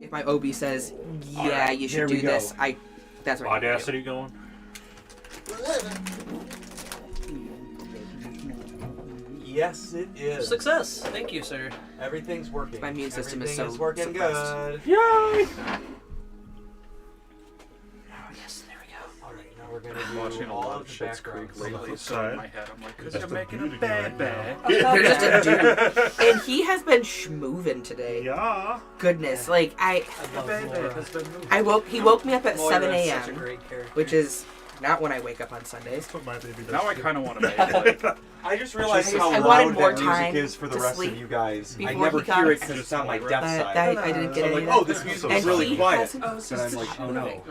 if my OB says, yeah, you should do this, that's what Audacity going? Yes, it is. Success. Thank you, sir. Everything's working. My immune system is so working suppressed. good. Yay! Oh, yes, there we go. All right, now we're gonna I'm do watching a all lot of of the Schitt's background Creek lately, stuff. so in my head I'm like, because That's you're the making a beauty bad right bag. They're just a dude. And he has been schmoovin' today. Yeah. Goodness, like I love Laura. he woke me up at Moira 7 is such a a.m., great character. which is not when I wake up on Sundays. That's what my baby does. Now I too. kind of want to make like, I just realized I how wanted loud more that music time is for the to rest sleep of you guys. I before never he hear it comes. because it's on my deaf side. I didn't So get I'm any like, of oh, that. this music And is really he quiet. hasn't- And I'm like, oh no,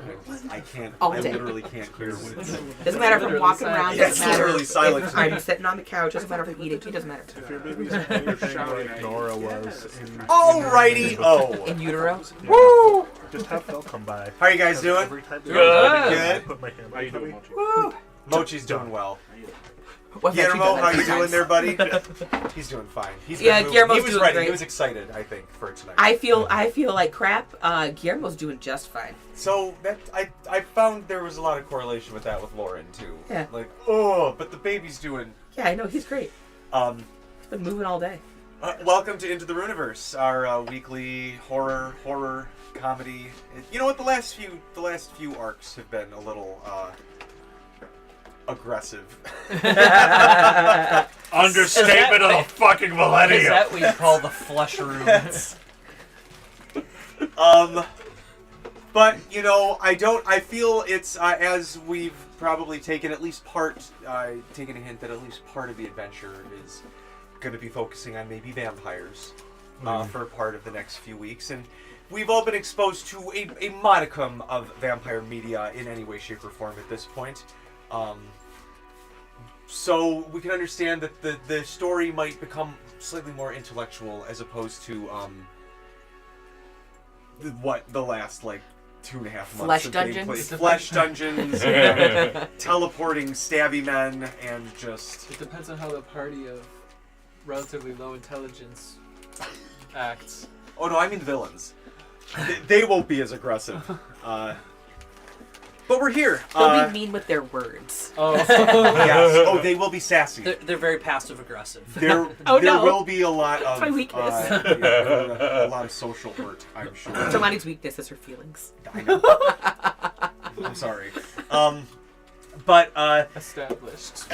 I can't. All I day. literally can't hear what it's saying. Doesn't matter if I'm Literally walking silent. around. Yeah, Doesn't it's matter literally silent. if I'm sitting on the couch. Doesn't matter if I'm eating. It doesn't matter. If your baby's anything like Nora was in, Alrighty. Oh. In utero. Woo! just have Phil come by. How are you guys doing? Every time Good. I Good. put my hand how you on doing, me. Mochi? Woo! Mochi's doing well. Well, I've actually Guillermo, done that how a you few doing times. there, buddy? He's doing fine. He's been Yeah, moving. Guillermo's He was doing ready. great. He was excited, I think, for tonight. I feel like crap. Guillermo's doing just fine. So that I found there was a lot of correlation with that with Lauren too. Yeah. Like, oh, but the baby's doing. Yeah, I know he's great. Um, He's been moving all day. welcome to Into the Runaverse, our weekly horror comedy. You know what? The last few arcs have been a little aggressive. Understatement of the fucking Is millennium. that what you call the flesh room? But you know, I feel it's as we've probably taken at least taken a hint that at least part of the adventure is going to be focusing on maybe vampires for part of the next few weeks, and we've all been exposed to a modicum of vampire media in any way, shape, or form at this point. So we can understand that the story might become slightly more intellectual as opposed to the last like 2.5 months Flesh of dungeons? gameplay. Flesh dungeons and teleporting stabby men and just It depends on how the party of relatively low intelligence acts. oh no, I mean the villains. They won't be as aggressive. But we're here. They'll be mean with their words. Oh, Yes. Oh, they will be sassy. They're very passive aggressive. There Oh, there no. will be a lot of my weakness. a lot of social hurt, I'm sure. Jelani's weakness is her feelings. I know. I'm sorry. But established.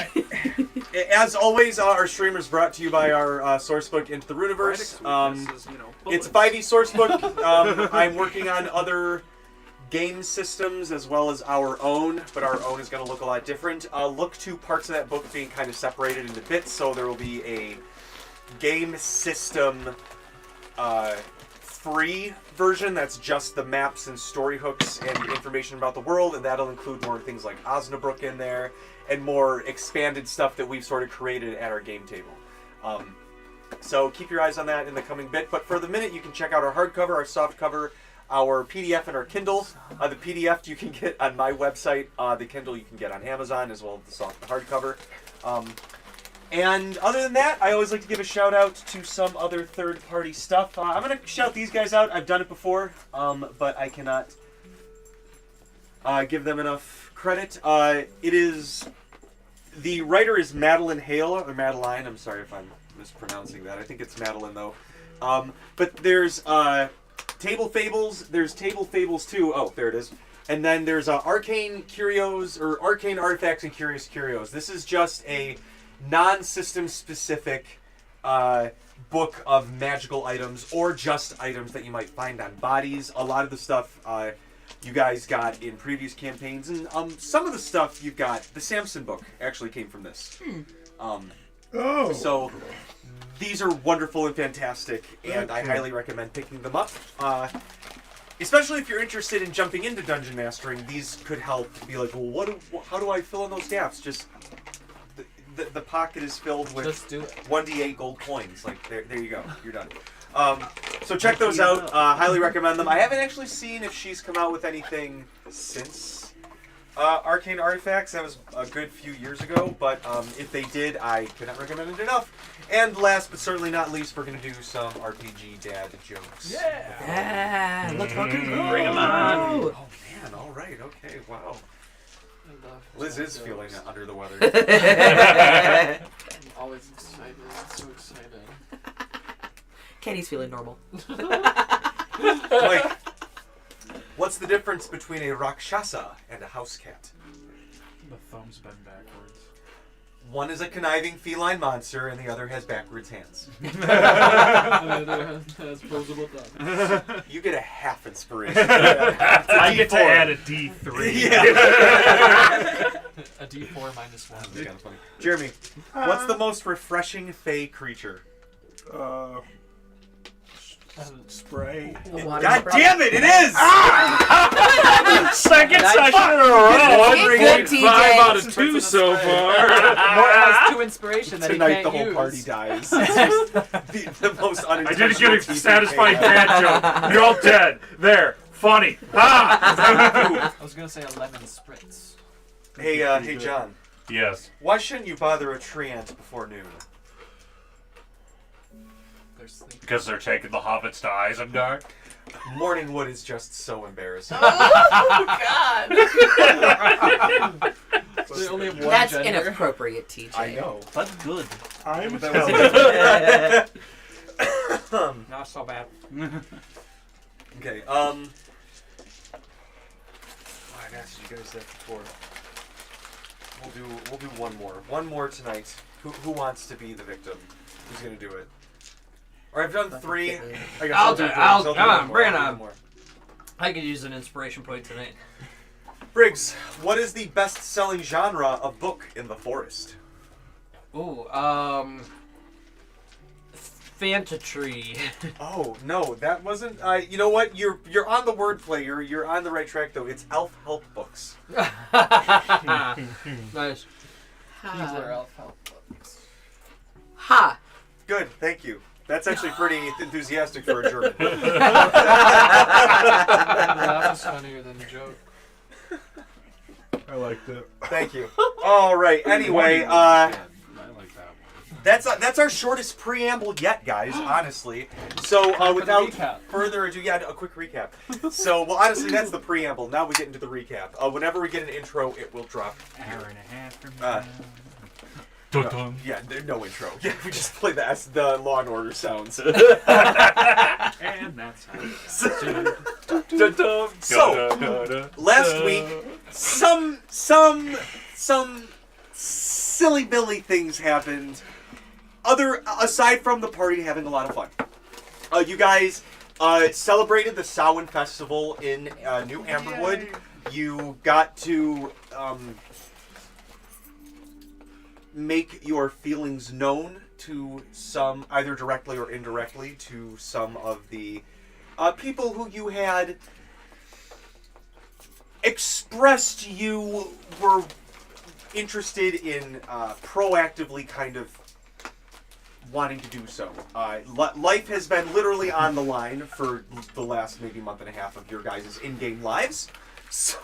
as always, our stream is brought to you by our sourcebook Into the Runaverse. It's a 5e sourcebook. I'm working on other game systems as well as our own, but our own is going to look a lot different. Look to parts of that book being kind of separated into bits, so there will be a game system free version that's just the maps and story hooks and the information about the world, and that'll include more things like Osnabrück in there and more expanded stuff that we've sort of created at our game table. So keep your eyes on that in the coming bit, but for the minute you can check out our hardcover, our softcover, our PDF, and our Kindle. The PDF you can get on my website, the Kindle you can get on Amazon, as well as the hardcover. And other than that, I always like to give a shout out to some other third-party stuff. I'm going to shout these guys out. I've done it before, but I cannot give them enough credit. The writer is Madeline Hale, or Madeline. I'm sorry if I'm mispronouncing that. I think it's Madeline, though. But there's Table Fables. There's Table Fables 2. Oh, there it is. And then there's Arcane Curios, or Arcane Artifacts and Curious Curios. This is just a non-system specific book of magical items or just items that you might find on bodies. A lot of the stuff you guys got in previous campaigns, and some of the stuff you've got, the Samson book actually came from this. So these are wonderful and fantastic, and I highly recommend picking them up. Especially if you're interested in jumping into dungeon mastering, these could help be like, well, how do I fill in those gaps? Just the pocket is filled with Just do it. 1d8 gold coins. Like there you go, you're done. So check those out. Highly recommend them. I haven't actually seen if she's come out with anything since Arcane Artifacts, that was a good few years ago, but if they did, I could not recommend it enough. And last but certainly not least, we're going to do some RPG dad jokes. Yeah, let's fucking go. Bring 'em on. Oh man, alright, okay, wow. Liz is feeling under the weather. I'm always excited. So excited. Kenny's feeling normal. Like, what's the difference between a Rakshasa and a house cat? The thumb's bent backwards. One is a conniving feline monster, and the other has backwards hands. That's posable thumb. You get a half inspiration. I get to D4. add a D3. Yeah. A D4 minus 1. That's kind of funny. Jeremy, what's the most refreshing fey creature? Spray. God damn it, it is! Second Nice. session in a row. Good, TJ. 5 out of 2 so far. Mort has 2 inspiration that Tonight he the can't whole use. party dies. It's just the most I unintentional. didn't get a TJ satisfying ever. dad joke. You're all dead. There. Funny. Ah! I was gonna say a lemon spritz. Hey, John. Yes. Why shouldn't you bother a treant before noon? They're sleeping. Because they're taking the hobbits to Isengard. Morningwood is just so embarrassing. They only have one That's gender. inappropriate, TJ. I know. But good. I'm That telling was Not so bad. Okay, I asked you guys that before. We'll do one more. One more tonight. Who wants to be the victim? Who's gonna do it? Or I've done 3. I guess I'll do do- Briggs. I'll- do come one on, more. bring it I'll do on. one more. I could use an inspiration point tonight. Briggs, what is the best-selling genre of book in the forest? Ooh, Fantatry. Oh no, that wasn't. You know what? You're on the wordplay. You're on the right track though. It's elf help books. Nice. These are elf help books. Ha! Good, thank you. That's actually pretty enthusiastic for a German. That was funnier than the joke. I liked it. Thank you. All right. Anyway, I like that one. that's our shortest preamble yet, guys. Honestly. So without recap. further ado, yeah, a quick recap. So, well, honestly, that's the preamble. Now we get into the recap. Whenever we get an intro, it will drop. Hour and a half from Dun-dun. Yeah, there's no intro. Yeah, we just play the Law and Order sounds. And that's how. So, Dun-dun. last week, some silly billy things happened. Aside from the party having a lot of fun, you guys celebrated the Samhain Festival in New Amberwood. You got to make your feelings known to some, either directly or indirectly, to some of the people who you had expressed you were interested in proactively kind of wanting to do so. Life has been literally on the line for the last maybe month and a half of your guys' in-game lives. So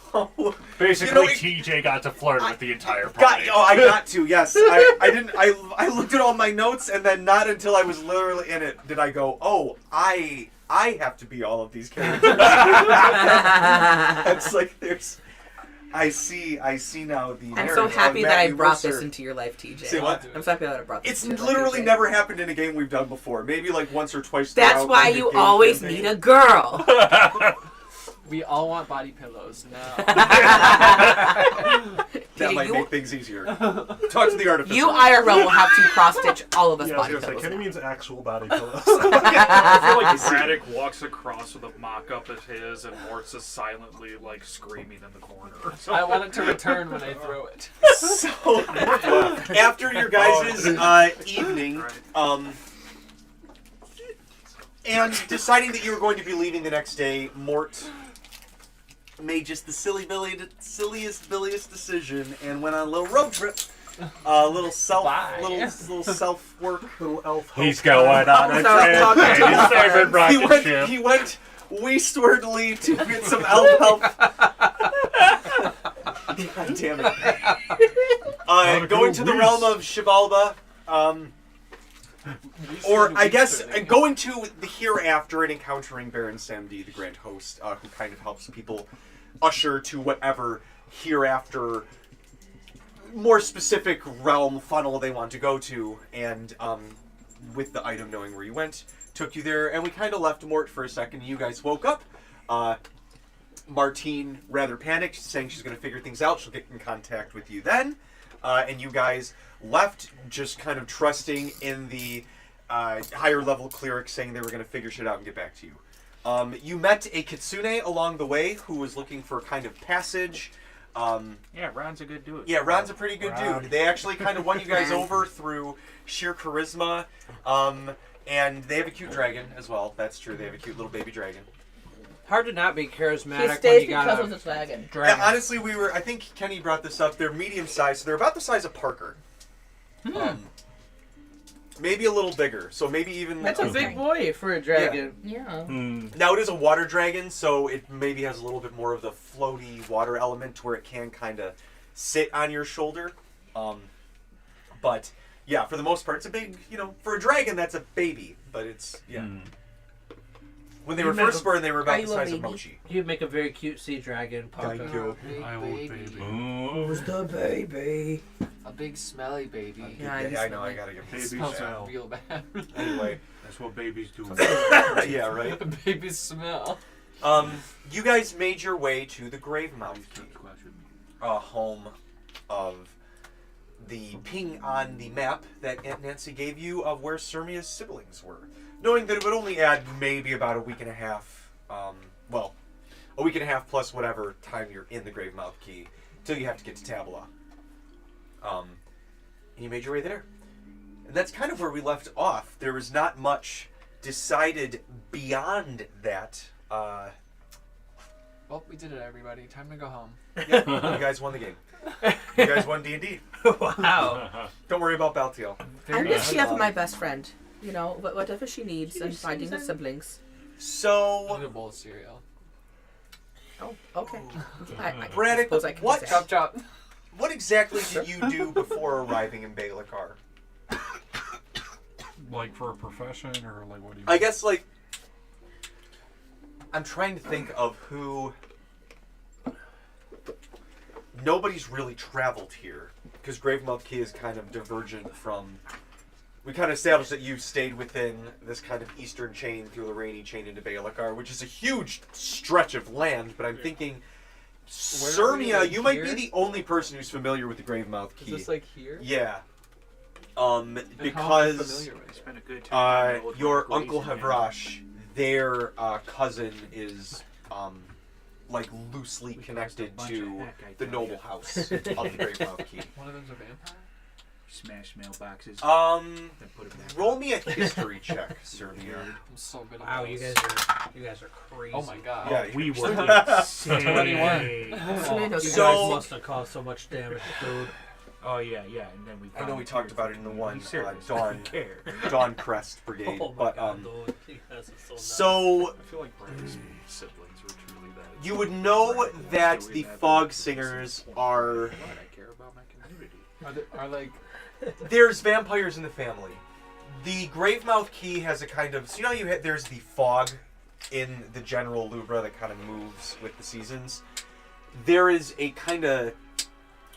Basically, TJ got to flirt with the entire party. I got to, yes. I looked at all my notes, and then not until I was literally in it did I go, oh, I have to be all of these characters. It's like I see now the I'm so narrative happy of that I Matthew brought Mercer. this into your life, TJ. Say what? I'm so happy that I brought this It's into your life, literally TJ. never happened in a game we've done before. Maybe like once or twice. That's throughout why the you game always campaign. need a girl. We all want body pillows now. That might make things easier. Talk to the artificer. You IRL will have to cross-stitch all of us Yeah, I was body gonna say, pillows Kenny now. means actual body pillows. I feel like Braddock walks across with a mock-up of his, and Mort's is silently, like, screaming in the corner. I want it to return when I throw it. So after your guys' evening, and deciding that you were going to be leaving the next day, Mort made just the silliest, billiest decision and went on a little road trip. Little self work. Little elf. He's going on a So, trip, talking and to his his favorite friends. rocket ship. He went westwardly to get some elf help. God damn it. Going to the realm of Shivalba, or I guess going to the hereafter and encountering Baron Samdi, the Grand Host, who kind of helps people usher to whatever hereafter more specific realm funnel they want to go to, and with the item knowing where you went, took you there, and we kind of left Mort for a second. You guys woke up. Martine rather panicked, saying she's going to figure things out. She'll get in contact with you then. And you guys left just kind of trusting in the higher level clerics saying they were going to figure shit out and get back to you. You met a kitsune along the way who was looking for kind of passage. Yeah, Ron's a good dude. Yeah, Ron's a pretty good dude. They actually kind of won you guys over through sheer charisma. And they have a cute dragon as well. That's true. They have a cute little baby dragon. Hard to not be He charismatic when stays you got because a of the dragon. dragon. Yeah, honestly, I think Kenny brought this up. They're medium sized, so they're about the size of Parker. Maybe a little bigger, so maybe even... That's a big boy for a dragon. Yeah. Now, it is a water dragon, so it maybe has a little bit more of the floaty water element where it can kind of sit on your shoulder. But, yeah, for the most part, it's a big, for a dragon, that's a baby. But it's, When they were first born, they were about the size of Mochi. You'd make a very cute sea dragon, Parker. Thank you. I old baby. Who's the baby? A big smelly baby. Yeah, Yeah, I know, I gotta get Baby Smells smell. real bad. Anyway. That's what babies do. Yeah, right? Baby smell. You guys made your way to the Gravemouth Key, home of the ping on the map that Aunt Nancy gave you of where Sirmia's siblings were. Knowing that it would only add maybe about a week and a half, a week and a half plus whatever time you're in the Gravemouth Key, till you have to get to Tabala. And you made your way there. And that's kind of where we left off. There was not much decided beyond that. Well, we did it, everybody. Time to go home. Yeah, you guys won the game. You guys won D&D. Wow. Don't worry about Baltiel. I'm just here for my best friend. Whatever she needs and finding her siblings. I'm So, gonna bowl of cereal. Oh, okay. I Braddock, suppose I can what- say. Chop chop. what exactly did you do before arriving in Baelakar? Like for a profession, or like what do you? I guess, I'm trying to think of who... Nobody's really traveled here, because Gravemouth Key is kind of divergent from... We kind of established that you stayed within this kind of eastern chain through the rainy chain into Baelakar, which is a huge stretch of land, but I'm thinking... Where are we, Sirmia, like, you might here? be the only person who's familiar with the Gravemouth Is Key. this like here? Yeah. And how am I Because familiar with it? Spent a good time. your Uncle Havrash, their cousin is loosely connected to the noble house of the Gravemouth Key. One of them's a vampire? Smash mailboxes. Um, Then put it back. roll me a history check, Sirmia. I'm so good at Wow, those. you guys are crazy. Oh my god. Yeah, We were 21. You So- guys must have caused so much damage, dude. Oh yeah, and then we. I know we talked about it in the one Dawn. Dawn Crest Brigade, Oh my but god, dude. You guys are so nuts. so I feel like Brad's siblings were truly that. you would know that the Fog Singers are... I care about my community. Are like There's vampires in the family. The Gravemouth Key has a kind of... So you know how there's the fog in the general Lubra that kind of moves with the seasons? There is a kind of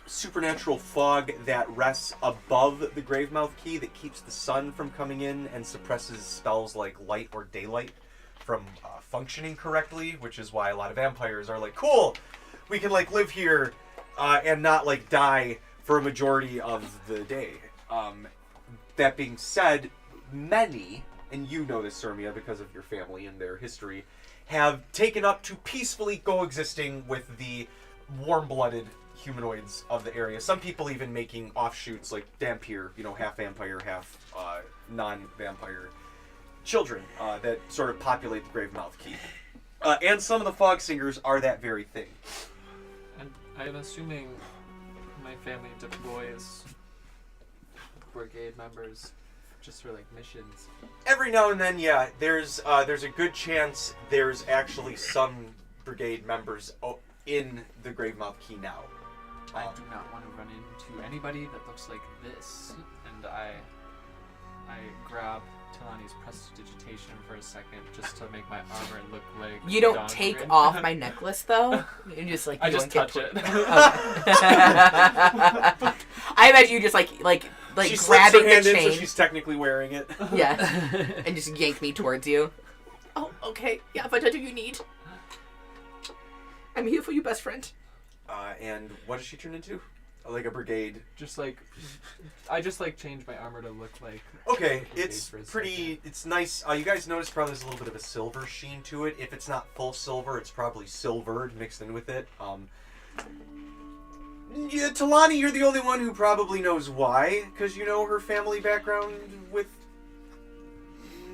supernatural fog that rests above the Gravemouth Key that keeps the sun from coming in and suppresses spells like light or daylight from functioning correctly, which is why a lot of vampires are like, cool, we can live here and not die for a majority of the day. That being said, many, and you know this, Sirmia, because of your family and their history, have taken up to peacefully coexisting with the warm-blooded humanoids of the area. Some people even making offshoots like Dampier, half vampire, half non-vampire children that sort of populate the Gravemouth Key. And some of the Fog Singers are that very thing. and I'm assuming my family deploys brigade members just for missions. Every now and then, yeah, there's a good chance there's actually some brigade members in the Gravemouth Key now. I do not want to run into anybody that looks like this. And I grab Talani's prestidigitation for a second just to make my armor look like You don't Dawn take Grin. off my necklace though. You just like. I just yoink touch toward- it. I imagine you just like she slips grabbing her hand the in, chain. so she's technically wearing it. Yeah, and just yank me towards you. Oh, okay. Yeah, what do you need? I'm here for you, best friend. And what does she turn into? Like a brigade. Just like, I just like change my armor to look like. Okay, brigade it's for a pretty. second. It's nice. You guys notice probably there's a little bit of a silver sheen to it. If it's not full silver, it's probably silvered mixed in with it. Yeah, Talani, you're the only one who probably knows why, because you know her family background with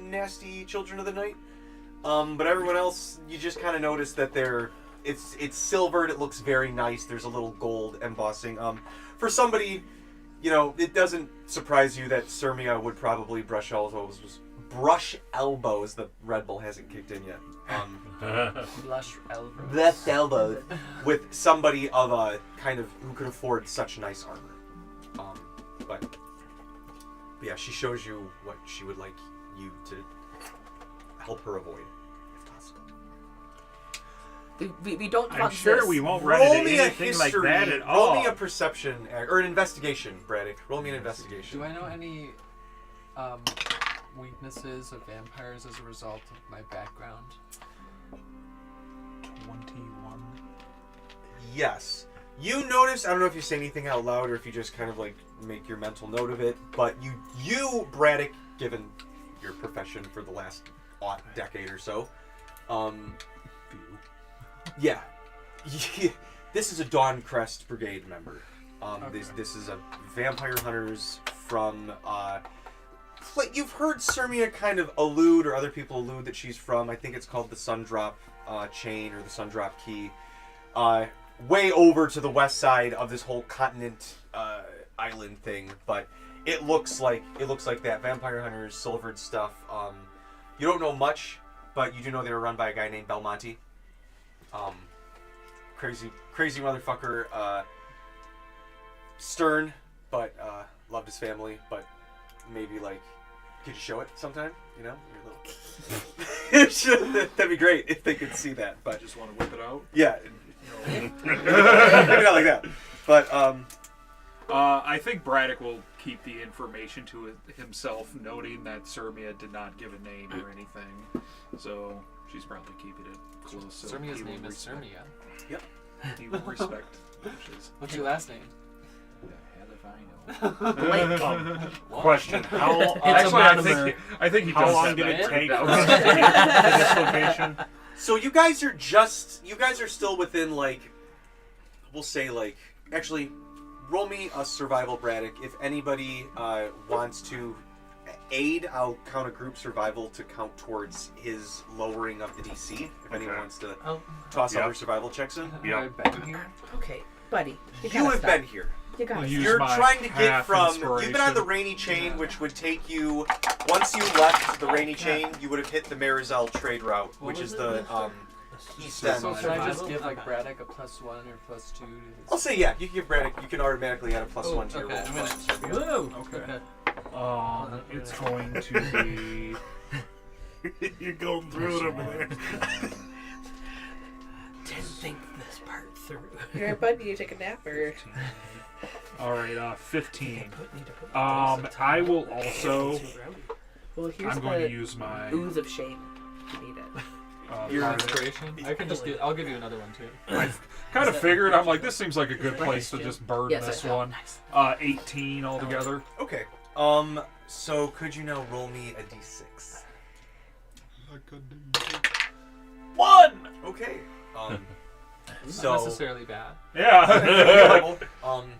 nasty children of the night. But everyone else, you just kind of notice that it's silvered. It looks very nice. There's a little gold embossing. For somebody, you know, it doesn't surprise you that Sirmia would probably brush elbows. The Red Bull hasn't kicked in yet. Blush elbows. Left elbows with somebody of a kind of who could afford such nice armor. But yeah, she shows you what she would like you to help her avoid, if possible. We don't I'm want sure this. we won't run Roll into me a anything like history. that at Roll all. me a perception or an investigation, Braddock. Roll me an investigation. Do I know any weaknesses of vampires as a result of my background? 21. Yes. You notice, I don't know if you say anything out loud or if you just kind of like make your mental note of it, but you Braddock, given your profession for the last decade or so, yeah. This is a Dawn-Crest Brigade member. This is a vampire hunters from, you've heard Sirmia kind of allude, or other people allude that she's from, I think it's called the Sundrop chain, or the Sundrop Key, way over to the west side of this whole continent island thing, but it looks like that. Vampire hunters, silvered stuff. You don't know much, but you do know they were run by a guy named Belmonte. Crazy motherfucker. Stern, but loved his family. But maybe like, could you show it sometime? You know, your little. That'd be great if they could see that. I But just want to whip it out. yeah, maybe not like that. But I think Braddock will keep the information to himself, noting that Sirmia did not give a name or anything. So she's probably keeping it close. So Sirmia's he will name is respect- Sirmia. He will respect wishes. What's your last name? The hell if I know. Question: How? It's Actually, I think he how does long have did that it take written to down. get to this location? so you guys are still within like, we'll say like, actually, roll me a survival, Braddock. If anybody wants to aid, I'll count a group survival to count towards his lowering of the DC. If anyone wants to toss Yep. other survival checks in. Have I been here? Okay, buddy. You gotta have stop. been here. You gotta Use You're my trying to get half from. You've been on inspiration. the Rainy Chain, which would take you. Once you left the Rainy Chain, you would have hit the Marizal trade route, which is the east end. So should I just Survival? give like Okay. Braddock a +1 or +2 to his... I'll say yeah. You can give Braddock. You can automatically add a +1 to your okay, roll. I'm gonna- Sirmia. Okay. It's going to be. You're going through it over there. Didn't think this part through. Here, bud, you take a nap or? All right, 15. Need to put I will also. Well, here's I'm going to the use my. ooze of shame. You need it. Your part of it. inspiration? I can just I'll give you another one too. Kind of figured. I'm like, this seems like a good place to just burn Yes, this I know. one. Nice. 18 altogether. Okay. So could you now roll me a d6? One. Okay. It's So. not necessarily bad. Yeah.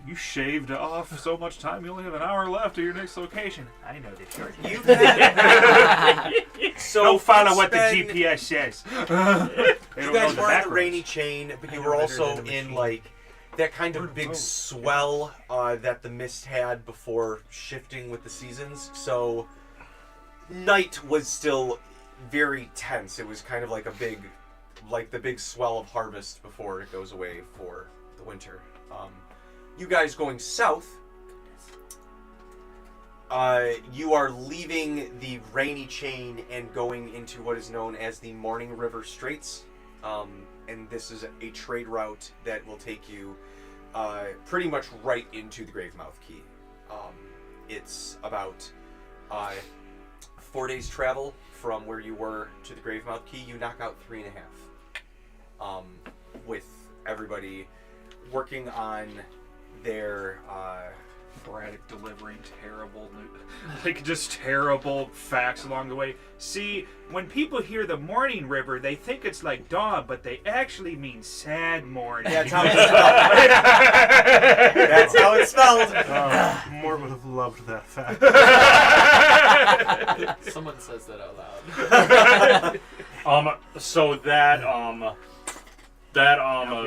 You shaved off so much time. You only have an hour left to your next location. I know this short. You've had. So Don't follow it's what the been- GPS says. You guys were on the Rainy Chain, but you were also in like that kind of big swell that the mist had before shifting with the seasons. So night was still very tense. It was kind of like the big swell of harvest before it goes away for the winter. you guys going south, you are leaving the Rainy Chain and going into what is known as the Mourningriver Straits. And this is a trade route that will take you pretty much right into the Gravemouth Key. It's about 4 days travel from where you were to the Gravemouth Key. You knock out 3.5 with everybody working on their Braddock delivering terrible, just terrible facts along the way. See, when people hear the Mourningriver, they think it's like dawn, but they actually mean sad morning. That's how it's spelled. That's how it's spelled. Mort would have loved that fact. Someone says that out loud. So that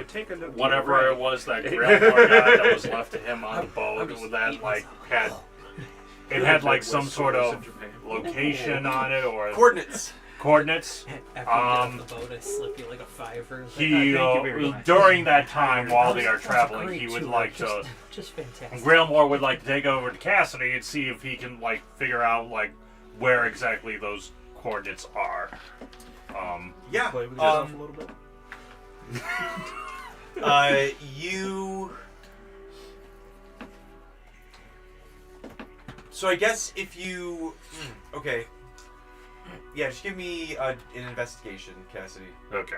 Take a look to whatever the right. it was that Grandma got that was left to him on the boat, that like had it had like some sort of location on it or Coordinates. coordinates. After you get off the boat, I slip you like a $5. He thank you very much. during that time while they are That was traveling, great, he would too. like to. Just fantastic. Grailmore would like to take over to Cassidy and see if he can like figure out like where exactly those coordinates are. Yeah. Play with yourself a little bit. You. So I guess if you. Okay. Yeah, just give me an investigation, Cassidy. Okay.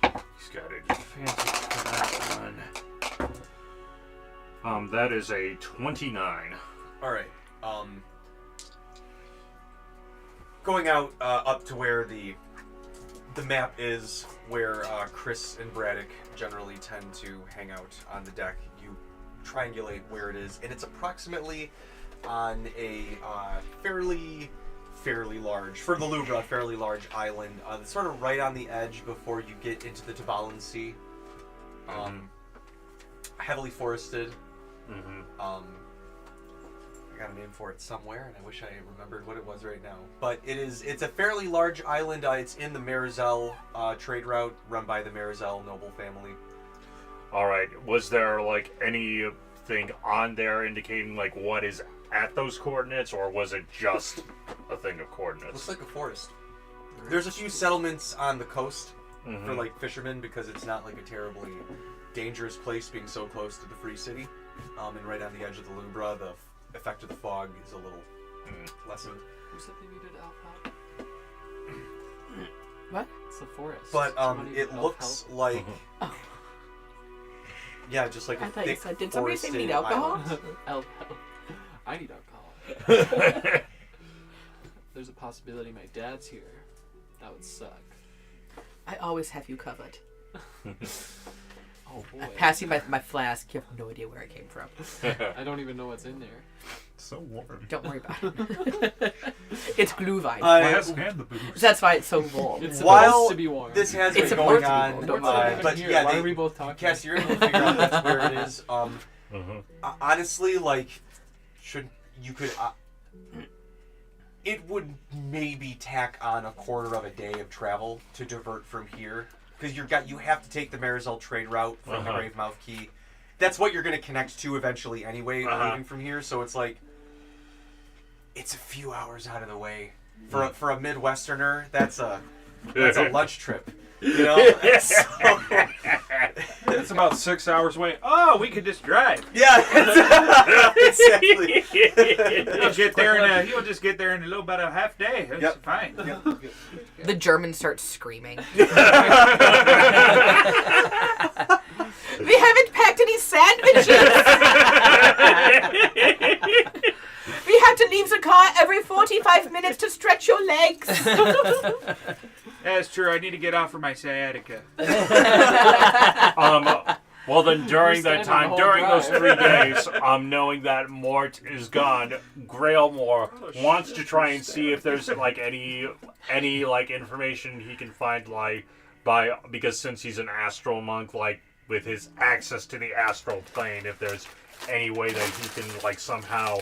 He's got it fancy for that one. That is a 29. All right. Going out up to where the map is, where Chris and Braddock generally tend to hang out on the deck. You triangulate where it is, and it's approximately on a fairly large, for the Lubra, fairly large island. It's sort of right on the edge before you get into the Tabalan Sea. Heavily forested. I got a name for it somewhere, and I wish I remembered what it was right now. But it's a fairly large island. It's in the Marizel trade route run by the Marizel noble family. All right. Was there like anything on there indicating like what is at those coordinates, or was it just a thing of coordinates? Looks like a forest. There's a few settlements on the coast for like fishermen, because it's not like a terribly dangerous place being so close to the Free City. And right on the edge of the Lubra, the effect of the fog is a little lessened. Who said they needed elf help? What? It's the forest. But Somebody it need elf looks like yeah, just like I a thought you thick said, did somebody say we need forested alcohol? island. elf help. I need alcohol. There's a possibility my dad's here. That would suck. I always have you covered. Oh boy. I pass you my flask. You have no idea where it came from. I don't even know what's in there. So warm. Don't worry about it. It's Glühwein. Yes, and the booze. That's why it's so warm. It's While supposed to be warm. This has It's been going supposed to be on, warm. What's but here? yeah, Why are we both talking? Cass, you're able to figure out that's where it is. Honestly, like, it would maybe tack on a quarter of a day of travel to divert from here, because you have to take the Marizel trade route from the Gravemouth Key. That's what you're going to connect to eventually anyway, leaving from here. So it's like, it's a few hours out of the way for a Midwesterner. That's a lunch trip. You know, It's about 6 hours away. Oh, we could just drive. yeah, exactly. He'll just get there in a little about a half day. That's Yep. fine. The German starts screaming. We haven't packed any sandwiches. We have to leave the car every 45 minutes to stretch your legs. That's true. I need to get off for my sciatica. Well then, during You're that standing time, the whole during those drive. 3 days, knowing that Mort is gone, Grailmore wants to try and see if there's like any like information he can find because since he's an astral monk, like with his access to the astral plane, if there's any way that he can like somehow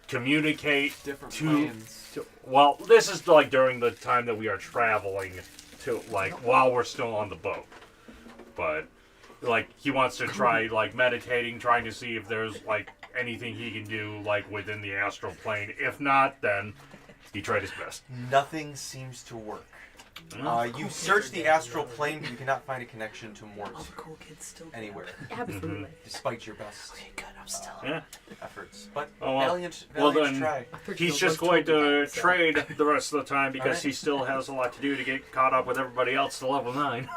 communicate Different to. planes. Well, this is like during the time that we are traveling to, like while we're still on the boat, but. like he wants to try like meditating, trying to see if there's like anything he can do like within the astral plane. If not, then he tried his best. Nothing seems to work. You search the astral plane, but you cannot find a connection to Mort All the cool kids still do. anywhere, Absolutely. despite your best Okay, good. I'm still. Yeah. efforts. But Oh, well. valiant then- try. He's just going to trade the rest of the time because he still has a lot to do to get caught up with everybody else to level 9.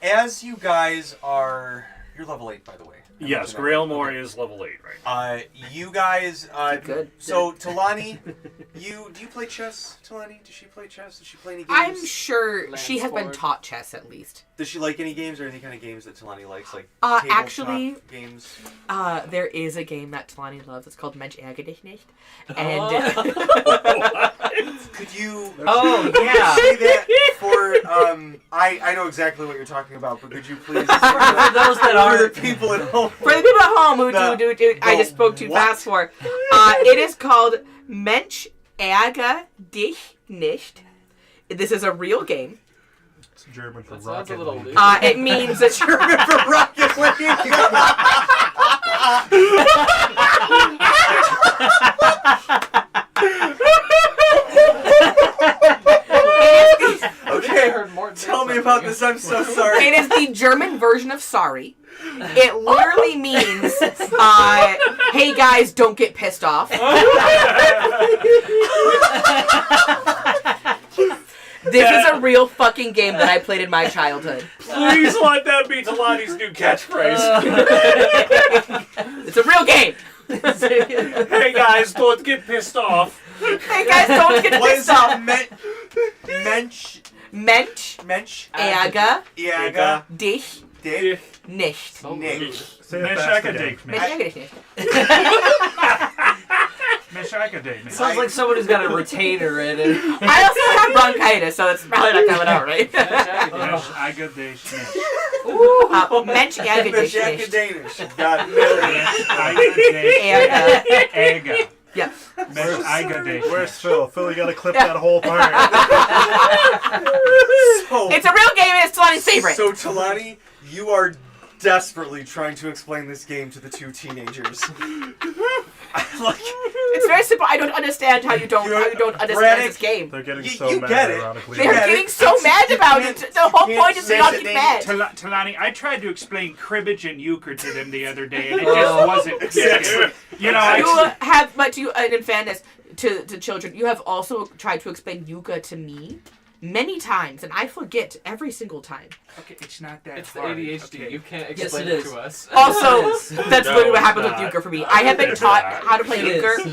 As you guys are, you're level 8, by the way. Yes, Grailmore is level 8, right? You guys, Good. So Talani, do you play chess? Talani, does she play chess? Does she play any games? I'm sure she has been Lansford. taught chess at least. Does she like any games or any kind of games that Talani likes, like Actually, tabletop games? there is a game that Talani loves. It's called Mensch ärgere dich nicht. And Could you Oh, yeah. say that for I know exactly what you're talking about, but could you please For those that for are the people at home? for the people at home who The- I just spoke too what? fast for, it is called Mensch ärgere dich nicht. This is a real game. It's German for That sounds a rocket little league. loose. It means that you're For Rocket League. Okay, heard more than tell me something. about this. I'm so sorry. It is the German version of sorry. It literally means, hey guys, don't get pissed off. This is a real fucking game that I played in my childhood. Please let that be Talani's new catchphrase. It's a real game. Hey guys, don't get pissed off. Hey guys, don't get What is pissed off. it? Mensch Ärgere Ärger dich dich nicht. nicht. Say it fast again. Mensch Mensch ärgere dich nicht. Sounds like someone who's got a retainer in it. I also have bronchitis, so it's probably not coming out right. Mensch ärgere dich Mensch nicht. Danish. Got million. Ärger. Yeah. Where's Phil? Phil, you gotta clip that whole part. So, It's a real game and it's Talani's favorite. So Talani, you are desperately trying to explain this game to the two teenagers. It's very simple. I don't understand how you don't understand Braddock, this game. They're getting You- so you mad, get it. ironically. They're Yeah, getting it- so mad about can't- it. The whole can't point is to say not that get they- mad. Talani, I tried to explain cribbage and euchre to them the other day, and it just wasn't clicking. You know, You have, but you, in fairness to children, you have also tried to explain Yuga to me many times, and I forget every single time. okay, it's not that It's the hard. ADHD. Okay. You can't Yes, explain it it is. to us. Also, Yes. that's No, literally what it's happened with not. euchre for me. I have been It's taught not. how to play It euchre is.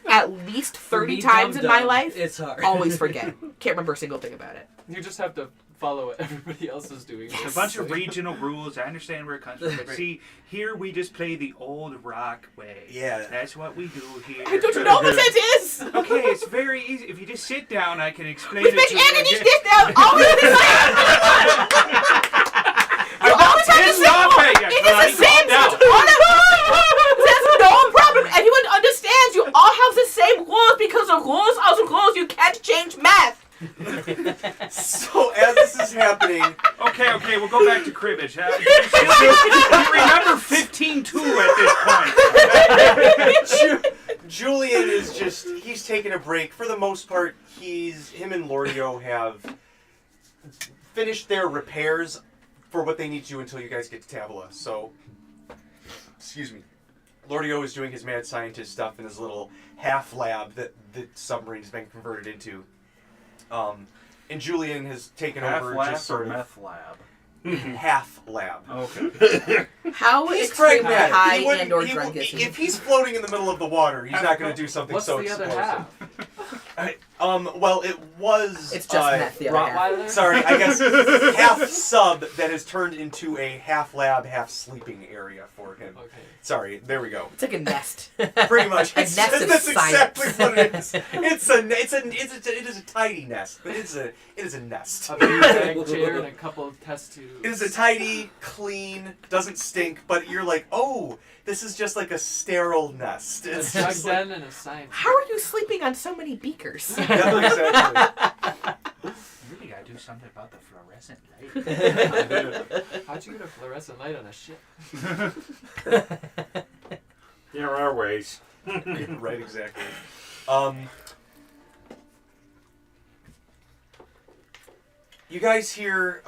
at least For 30 me, times in my dumb-dumb, life. It's hard. Always forget. Can't remember a single thing about it. You just have to follow what everybody else is doing. It's a bunch of regional rules. I understand where it comes from, but Right. see, here we just play the old rock way. Yeah. That's what we do here. I don't know what that is. Okay, it's very easy. If you just sit down, I can explain We've it been to you. ending this now. Always the same. You always have the pissed same off one. at you, It is Connie. the same. Calm There's no problem. Everyone understands. You all have the same rules because the rules are the rules. You can't change math. So as this is happening, Okay, we'll go back to cribbage. You remember 15-2 at this point. Julian is he's taking a break. For the most part, him and Lordio have finished their repairs for what they need to do until you guys get to Tabula. So, excuse me. Lordio is doing his mad scientist stuff in his little half lab that the submarine's been converted into. And Julian has taken over just sort of meth lab? half lab. Okay. How He's extremely pragmatic. high He wouldn't- and or he drunk would- is he? If he's floating in the middle of the water, he's not going to do something What's so the other explosive. half? Well, it was. It's just meth. The other half. Rottweiler? Sorry, I guess half sub that has turned into a half lab, half sleeping area for him. Okay. Sorry, there we go. It's like a nest. Pretty much. A nest of That's exactly science. what it is. It is a tidy nest, but it is a nest. A beanbag chair and a couple of test tubes. It is a tidy, clean, doesn't stink, but you're like, oh, this is just like a sterile nest. A It's drug just like, den and a science. How are you sleeping on so many beakers? yeah, exactly. Really gotta do do something about the fluorescent light? How'd you get a fluorescent light on a ship? There are ways. Right, exactly. You guys hear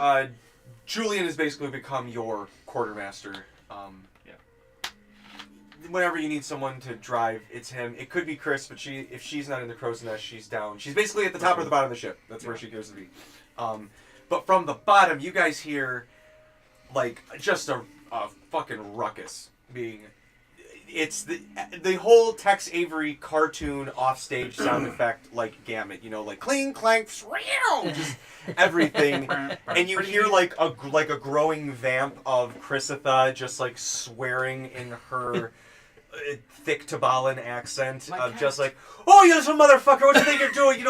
Julian has basically become your quartermaster. Whenever you need someone to drive, it's him. It could be Chris, but if she's not in the crow's nest, she's down. She's basically at the top or the bottom of the ship. That's where she cares to be. But from the bottom, you guys hear like just a fucking ruckus being. It's the whole Tex Avery cartoon offstage sound effect like gamut, like cling clank, just everything, and you hear like a growing vamp of Chrysitha just like swearing in her thick Tabalan accent of just like, oh, you little motherfucker, what do you think you're doing?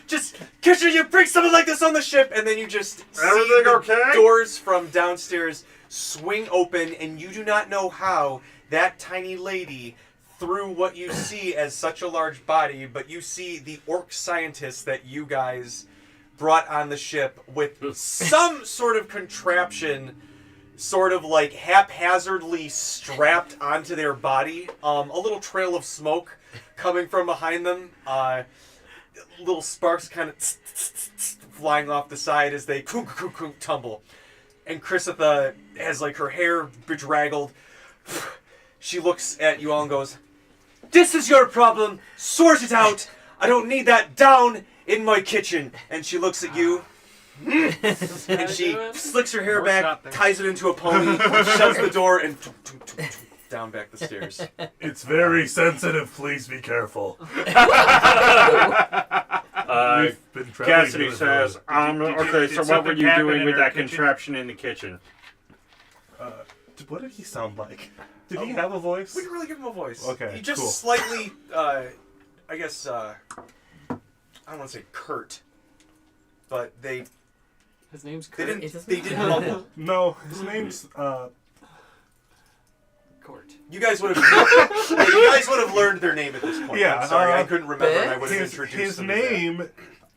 Just Kitchen, you bring something like this on the ship, and then you just see the doors from downstairs swing open, and you do not know how that tiny lady, through what you see as such a large body, but you see the orc scientist that you guys brought on the ship with some sort of contraption, sort of like haphazardly strapped onto their body. A little trail of smoke coming from behind them. Little sparks kind of flying off the side as they tumble. And Chrysitha has like her hair bedraggled. She looks at you all and goes, "This is your problem. Sort it out. I don't need that down in my kitchen." And she looks at you. And she slicks her hair back, ties it into a pony, shuts the door, and down back the stairs. It's very sensitive. Please be careful. Cassidy says, okay, so what were you doing with that contraption in the kitchen? What did he sound like? Did he have a voice? We didn't really give him a voice. Okay, he just cool. slightly, I guess, I don't want to say curt, but His name's they Kurt. didn't mumble. No, his name's Court. You guys would have learned their name at this point. Yeah, I'm sorry, I couldn't remember, and I would have introduced his them. name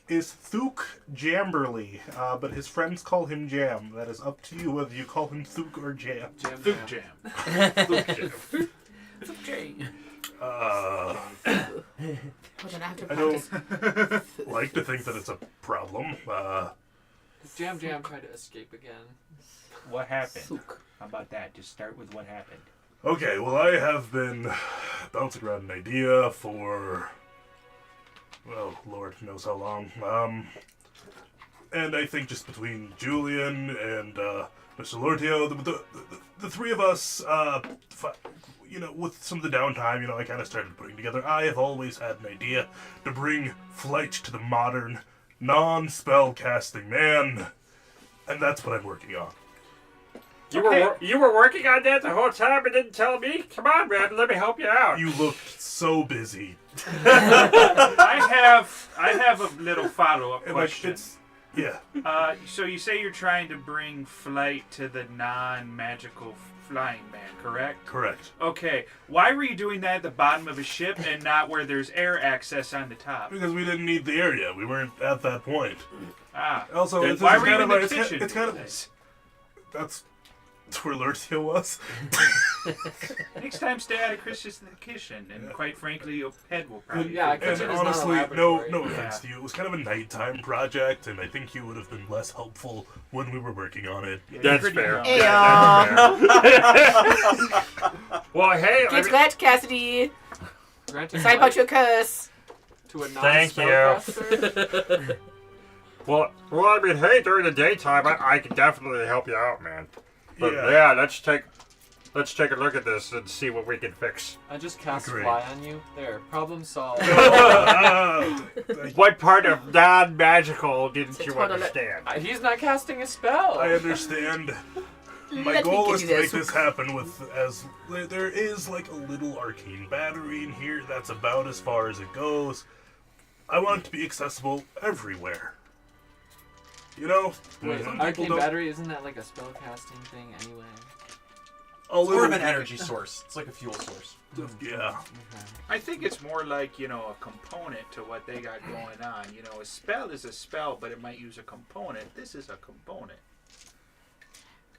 is Thuk Jamberly, but his friends call him Jam. That is up to you whether you call him Thuk or Jam. Thuk Jam. Thuk Jam. I don't like to think that it's a problem. Jam tried to escape again. What happened? How about that? Just start with what happened. Okay, well, I have been bouncing around an idea for, well, Lord knows how long. And I think just between Julian and Mr. Lortio, the three of us, with some of the downtime, I kind of started putting together. I have always had an idea to bring flight to the modern, non-spell casting man, and that's what I'm working on. You were working on that the whole time and didn't tell me? Come on, man, let me help you out. You looked so busy. I have a little follow-up question. Yeah. So you say you're trying to bring flight to the non-magical flying man, correct? Correct. Okay. Why were you doing that at the bottom of a ship and not where there's air access on the top? Because we didn't need the area. We weren't at that point. Also, then it's why were you kind in of the like, kitchen? it's kind of that's where Lurtio was. Next time, stay out of Chris's kitchen, and quite frankly, your head will probably. Yeah, and honestly, no offense to you. It was kind of a nighttime project, and I think you would have been less helpful when we were working on it. That's fair. Hey, Well, hey, Get glad, Cassidy. Granted Sorry about your curse. To a Thank you. non-spellcaster? Well, I mean, hey, during the daytime, I can definitely help you out, man. But Yeah. let's take a look at this and see what we can fix. I just cast Great. fly on you. There, problem solved. What part of non-magical didn't It's you totally- understand? He's not casting a spell. I understand. My Let me goal give is you to make this. this happen as there is like a little arcane battery in here. That's about as far as it goes. I want it to be accessible everywhere. Wait, some people arcane don't. battery, isn't that like a spell casting thing anyway? a It's more of little. an energy source. It's like a fuel source. Yeah. I think it's more like, a component to what they got going on. A spell is a spell, but it might use a component. This is a component.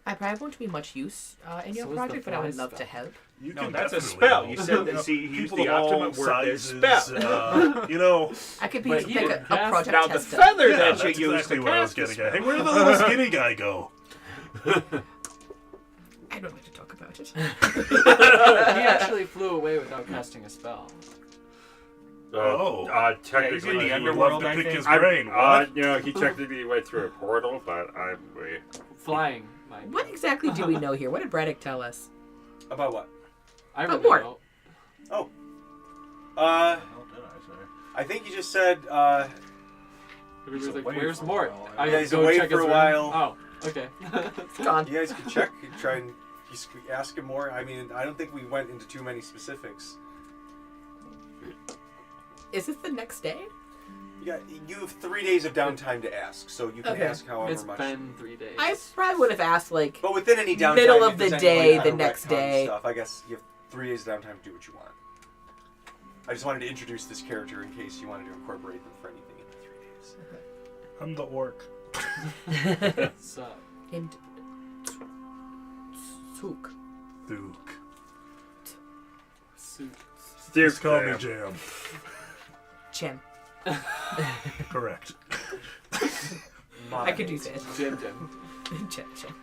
I probably won't be much use in your So is the project, but I would fly love to spell. help. You No, can that's a definitely spell. help. You said that, see, he used People the of all optimate word there, sizes, spell. I could be But like you a can cast- project Now, the tester. feather Yeah, that that's you use exactly to what I was cast getting the at. Hey, where did the little skinny guy go? I don't like to talk about it. He actually flew away without casting a spell. Oh. Technically, in the I would underworld, love to I pick think. his brain. What? he technically went through a portal, but Flying. Mind. What exactly do we know here? What did Braddock tell us? About what? I Oh, really Mort. know. Oh. Oh, did I say? I think you just said, He was He's like, away "Where's for a Mort?" while, I yeah, had he's to go away check for his a room. while. Oh, okay. It's gone. you guys can check. You can try and ask him more. I mean, I don't think we went into too many specifics. Is this the next day? You have 3 days of downtime to ask, so you can Okay. ask however It's much. been 3 days. I probably would have asked like But within any downtime, middle if of there's the any, day, like, the kind of next retcon day. Stuff, I guess you have 3 days of downtime to do what you want. I just wanted to introduce this character in case you wanted to incorporate them for anything in the 3 days. I'm the orc. What's up? named Sook. Duke. Soup. Just call me Jam. Chem. Correct. I could do that. Jim Jim. Chem.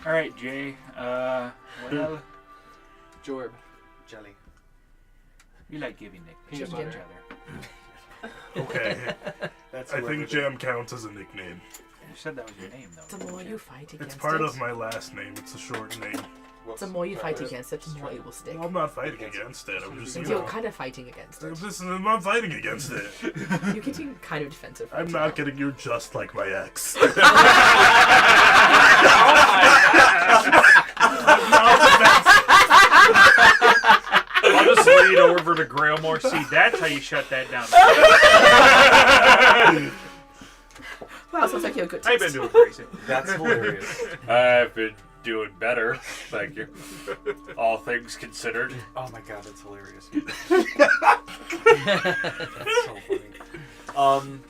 All right, Jay. Well, Jorb. Jelly. we like giving nicknames Peanut to each butter. other. Okay. That's I whoever think did. Jam counts as a nickname. You said that was your name, though. The more you fight against It's part it, of my last name. It's a short name. Whoops. the more you Sorry, fight where's- against it, the more it will stick. Well, I'm not fighting against it. I'm just, you You're know. kind of fighting against it. I'm not fighting against it. You're getting kind of defensive. I'm right not now. kidding. You're just like my ex. I'll just lead over to Grailmore. See, that's how you shut that down. Wow, sounds like you have a good I've taste. been doing crazy. That's hilarious. I've been doing better. Thank you. All things considered. Oh my god, that's hilarious. That's so funny.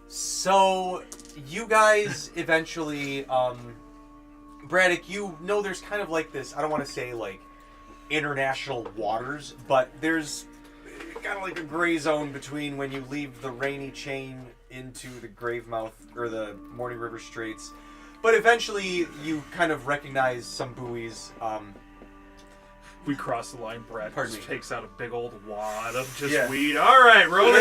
So you guys eventually, Braddock, you know there's kind of like this, I don't want to say like international waters, but there's kind of like a gray zone between when you leave the Rainy Chain into the Gravemouth or the Mourningriver Straits. But eventually you kind of recognize some buoys. We cross the line. Brad Pardon just me. takes out a big old wad of just Yeah. weed. All right, roll it.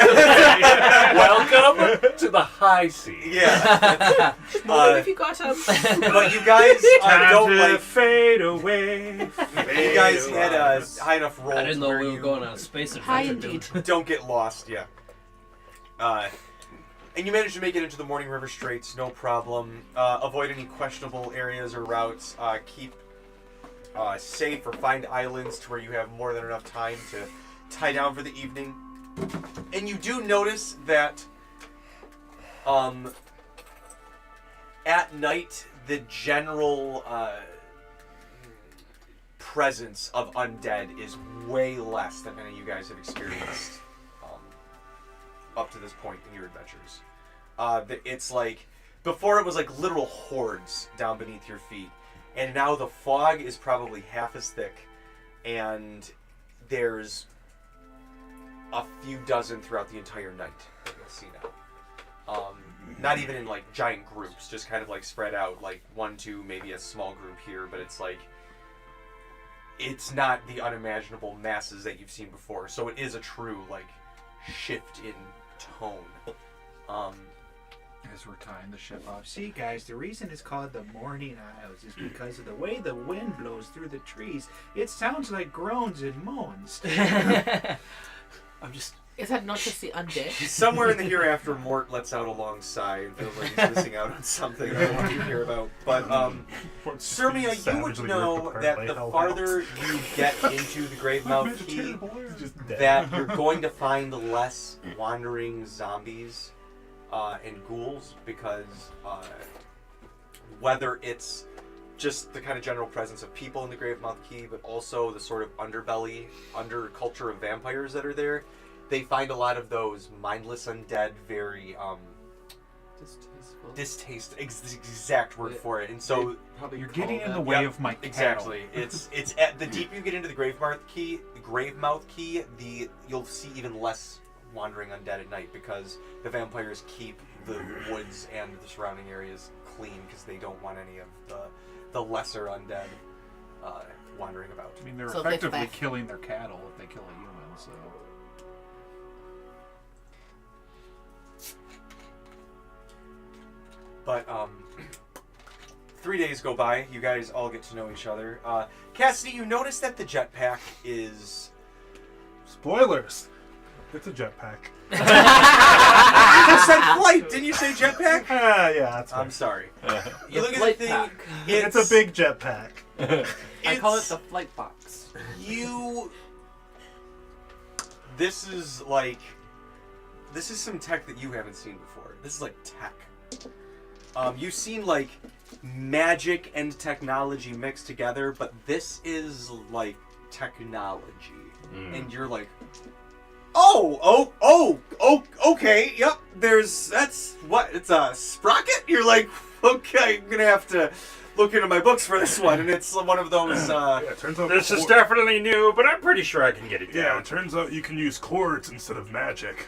Welcome to the high seas. Yeah. Well, if you got But you guys Time don't to like. fade away. You guys had a high enough roll. I didn't know where we were you going on a space Hi, adventure. indeed. don't get lost. Yeah. And you managed to make it into the Mourningriver Straits, no problem. Avoid any questionable areas or routes. Keep safe or find islands to where you have more than enough time to tie down for the evening. And you do notice that at night the general presence of undead is way less than any of you guys have experienced up to this point in your adventures. It's like, before it was like literal hordes down beneath your feet, and now the fog is probably half as thick, and there's a few dozen throughout the entire night that you'll see now. Not even in like giant groups, just kind of like spread out, like 1, 2, maybe a small group here, but it's like, it's not the unimaginable masses that you've seen before, so it is a true like shift in tone. As we're tying the ship off. See, guys, the reason it's called the Morning Isles is because of the way the wind blows through the trees. It sounds like groans and moans. I'm just Is that not just the undead? somewhere in the hereafter. Mort lets out a long sigh and feels like he's missing out on something I don't want you to hear about. But Sirmia, you would know that the farther you get into the Gravemouth Key, that you're going to find less wandering zombies and ghouls, because whether it's just the kind of general presence of people in the Gravemouth Key, but also the sort of underbelly, underculture of vampires that are there. They find a lot of those mindless undead very Distasteful. the exact word for it. And so Probably You're call getting in that- the way Yep, of my cattle. exactly. It's at the deeper you get into the Gravemouth Key, you'll see even less wandering undead at night because the vampires keep the woods and the surrounding areas clean because they don't want any of the lesser undead wandering about. I mean, they're So if they effectively fact- killing their cattle if they kill a human, so... But 3 days go by. You guys all get to know each other. Cassidy, you notice that the jetpack is... Spoilers. It's a jetpack. You just said flight, didn't you say jetpack? Yeah, that's I'm fine. sorry. You The look at flight the thing. pack. It's a big jetpack. I call it it's- the flight box. This is some tech that you haven't seen before. This is like tech. You've seen like magic and technology mixed together, but this is like technology, and you're like, okay, yep. That's what it's a sprocket. You're like, okay, I'm gonna have to look into my books for this one, and it's one of those. Yeah, it turns out This is definitely new, but I'm pretty sure I can get it Yeah, down. it turns out you can use cords instead of magic.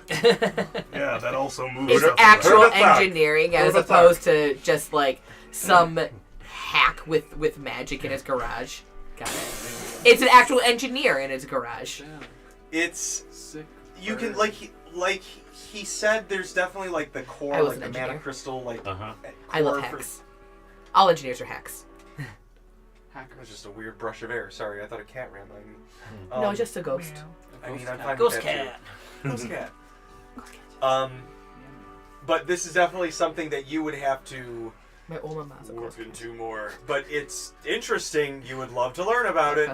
Yeah, that also moves. It's stuff actual around. Who'da thought? engineering as Who'da thought? opposed to just like some hack with magic in his garage. Got it. It's an actual engineer in his garage. Damn. It's Sick. you can bird. he said. There's definitely like the I core, was like an the engineer. mana crystal, like. Uh-huh. I love core for- hacks. All engineers are hacks. That was just a weird brush of air. Sorry, I thought a cat ran by me. No, just a ghost. I mean, I'm fine Ghost with that cat. too. Ghost cat. But this is definitely something that you would have to My alma mater. look into more. But it's interesting. You would love to learn about it.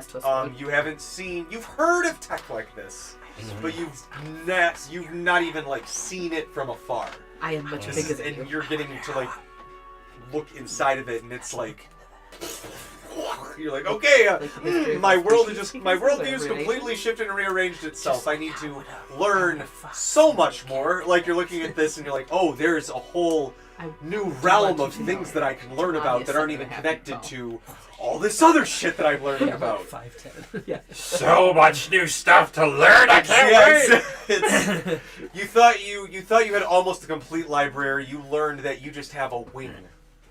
You've heard of tech like this, but you've not even like seen it from afar. I am much This bigger is, than you. and you're getting to like look inside of it, and it's like you're like, okay, my worldview is completely shifted and rearranged itself. I need to learn so much more. Like you're looking at this, and you're like, oh, there's a whole new realm of things that I can learn about that aren't even connected to all this other shit that I'm learning about. 5'10". Yeah. So much new stuff to learn. I can't wait. It's, you thought you had almost a complete library. You learned that you just have a wing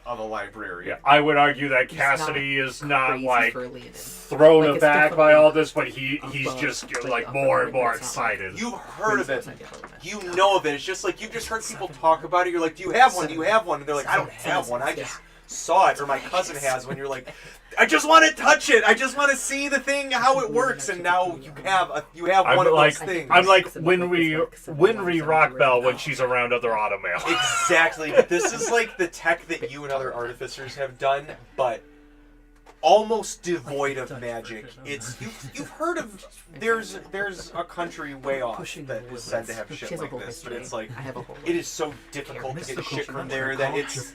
of a library. Yeah, I would argue that He's Cassidy is not crazy like for Leonin. thrown Like, it's aback by definitely all this, but he's above, just like, like upper more and limit, more it's not like- excited. You've heard of it. Crazy outside the You know of it. It's just like you've just heard people talk about it. You're like, do you have one? Do you have one? And they're like, I don't have one. I just saw it, or my cousin has one. You're like, I just want to touch it. I just want to see the thing, how it works. And now you have one of those things. I'm like Winry Rockbell when she's around other automail. Exactly. But this is like the tech that you and other artificers have done, but almost devoid of magic. It's you've heard of there's a country way off that is said to have shit like this, but it's like I have a whole it is so difficult to get shit from there that it's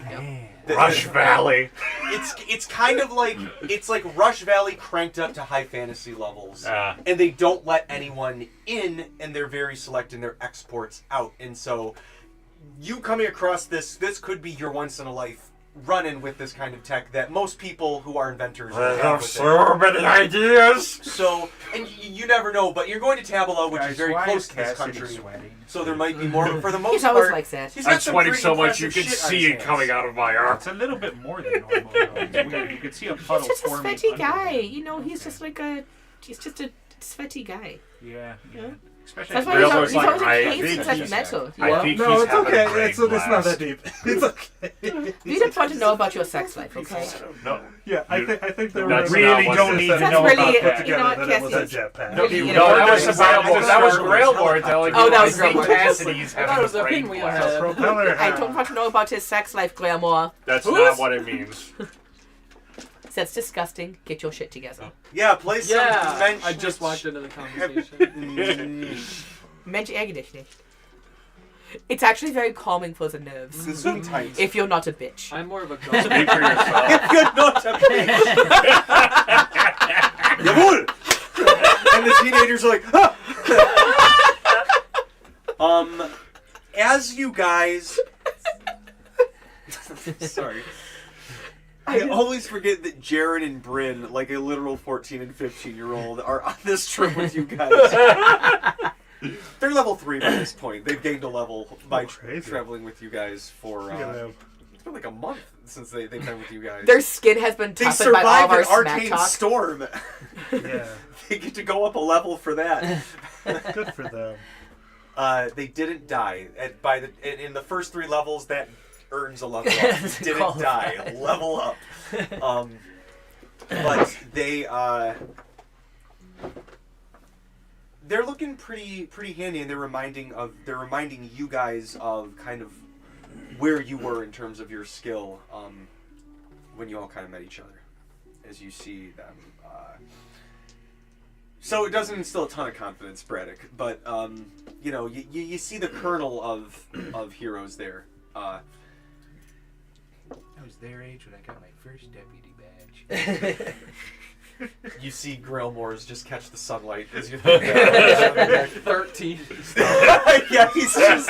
Rush Valley. It's kind of like it's like Rush Valley cranked up to high fantasy levels, and they don't let anyone in, and they're very select in their exports out, and so you coming across this could be your once in a life run-in with this kind of tech that most people who are inventors I have have with so many ideas. So, and you never know, but you're going to Tabala, which is Guys, very why close is to this Cassidy country. sweating? So there might be more. For the most He's always part, like that. he's got I'm some sweating pretty so much you impressive can shit on see his it hands. coming out of my arm. It's a little bit more than normal, though. It's weird. You can see a puddle He's just a forming sweaty under guy. it. You know, he's just a sweaty guy. Yeah. Yeah. Especially That's as why Real he's Lord's always like, I in caves think and such he's- metal. I think No, he's it's having okay. a brain It's not blast. that deep. It's okay. We just want to know about your sex life, okay? No. Yeah, I think they were That's really not what don't it need is. to know That's really- about put you know together what, that it was a Cassidy's- jetpack. Really, you No, know, that was that's that was Starlord. Grailord telling Oh, you. that I was think Grailord. Cassidy's That having was a the brain pinwheel blast. head. Propeller I hat. don't want to know about his sex life, Glamour. That's not what it means. That's disgusting. Get your shit together. Yeah, play some Yeah, Mensch. I just walked into the conversation. Mensch ärgere dich nicht. It's actually very calming for the nerves. The swing tight. If you're not a bitch. I'm more of a Speak gothic. for yourself. If you're not a bitch. Jawohl! And the teenagers are like, ah! As you guys... Sorry. I always forget that Jared and Bryn, like a literal 14 and 15-year-old, are on this trip with you guys. They're level 3 by this point. They've gained a level by traveling with you guys for... it's been like a month since they've been with you guys. Their skin has been They toughened by all of survived our an smack arcane talk. storm. Yeah, They get to go up a level for that. good for them. They didn't die. In the first 3 levels, that earns a level up. Didn't die. Level up. But they're looking pretty handy, and they're reminding you guys of kind of where you were in terms of your skill when you all kind of met each other, as you see them. So it doesn't instill a ton of confidence, Braddock, but you see the kernel of heroes there. I was their age when I got my first deputy badge. You see Grailmore's just catch the sunlight as you 13. Yeah, he's just...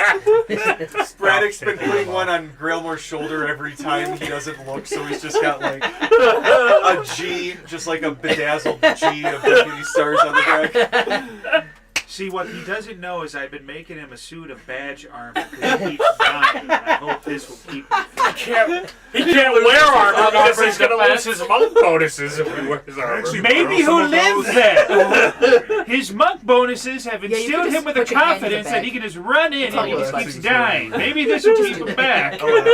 Braddock's been putting one on Grailmore's shoulder every time he doesn't look, so he's just got like a G, just like a bedazzled G of deputy stars on the back. See, what he doesn't know is I've been making him a suit of badge armor because he keeps dying. I hope this will keep him fit. He can't wear armor because he's going to lose his monk bonuses if he wears armor. Actually, Maybe borrow he'll some of live those. then. His monk bonuses have Yeah, you instilled can him just with the put your hand in the confidence that bag. he can just run in That's all and he you just like. keeps dying. Maybe this will keep him back. You Wait,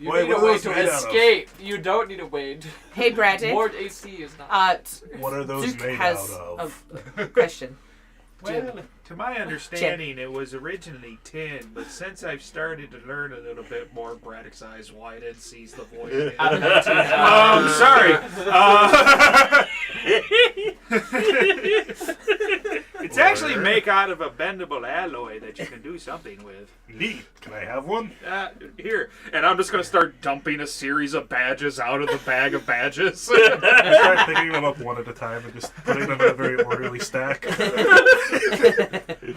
need what a are way those to made out of? escape. You don't need a way to... Hey, Braddock. Ward AC is not... What are those Duke made has out of? a question. Well, to my understanding, it was originally tin, but since I've started to learn a little bit more, Braddock's eyes widen, sees the voice. Sorry. It's actually made out of a bendable alloy that you can do something with. Neat. Can I have one? Here. And I'm just going to start dumping a series of badges out of the bag of badges. I start picking them up one at a time and just putting them in a very orderly stack. Let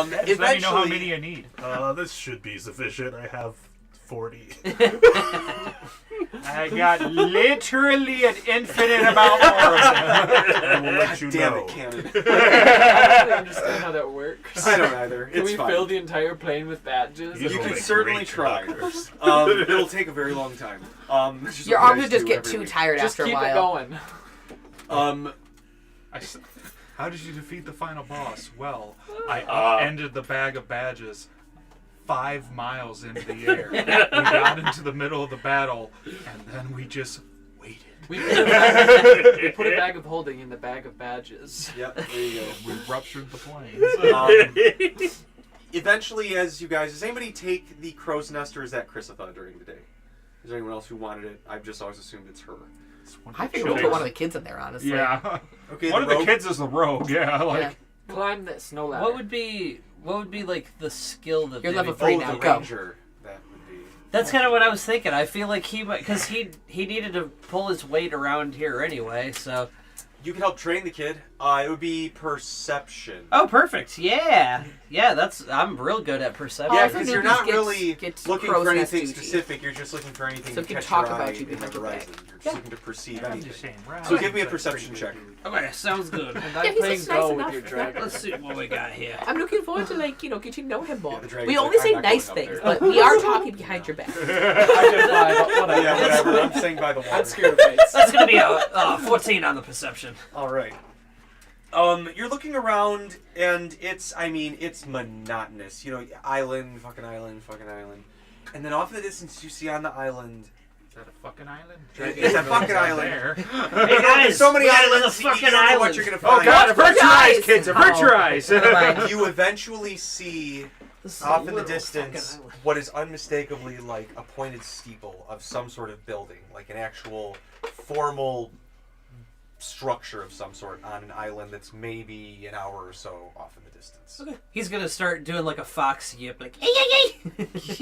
me know how many you need. This should be sufficient. I have 40. I got literally an infinite amount more of them. I will let you Damn know. it, Cannon. I don't understand how that works. I don't either. Can It's we fine. fill the entire plane with badges? You You will can make certainly great try. conductors. It'll take a very long time. It's just Your what you arms guys would just do get every too week. tired Just after a keep it while. going. How did you defeat the final boss? Well, I upended the bag of badges 5 miles into the air. We got into the middle of the battle, and then we just waited. We put a bag of holding in the bag of badges. Yep, there you go. We ruptured the planes. Eventually, does anybody take the crow's nest, or is that Chrysotha during the day? Is there anyone else who wanted it? I've just always assumed it's her. I think we'll put one of the kids in there, honestly. Yeah. Okay, One of the rogue? kids is the rogue. Yeah, like. Yeah. Climb that snow ladder. What would be like the skill that You're they level would- 3 Oh, now. the Go. ranger. That would be. That's kind of what I was thinking. I feel like he might, because he needed to pull his weight around here anyway. So. You can help train the kid. It would be perception. Oh, perfect. Yeah, I'm real good at perception. Yeah, Also because need you're these not get- really get looking crow's for nest anything duty. specific. You're just looking for anything So to we can catch talk your about eye you in the behind your horizon. back. You're just looking to perceive I'm anything. just saying, So give me a perception check. Okay, sounds good. And Yeah, I'm he's playing just nice Go enough. with your dragon. Let's see what we got here. I'm looking forward to getting to know him more. Yeah, the dragon's We like, only I'm say not nice going up things, there. but we are talking behind your back. I did lie, but whatever. Yeah, whatever. I'm saying by the water. I'm scared of heights. That's gonna be a 14 on the perception. All right. You're looking around, and it's monotonous. You know, island, fucking island. And then off in the distance, you see on the island... Is that a fucking island? It's a fucking island. There. Hey guys, There's so many we got islands, another you fucking don't know what island. you're going to Oh find. god, avert your eyes, eyes! kids! Avert your eyes! Never mind. You eventually see, This is a off in the little distance, fucking island. what is unmistakably like a pointed steeple of some sort of building. Like an actual formal structure of some sort on an island that's maybe an hour or so off in the distance. Okay. He's gonna start doing like a fox yip, like What's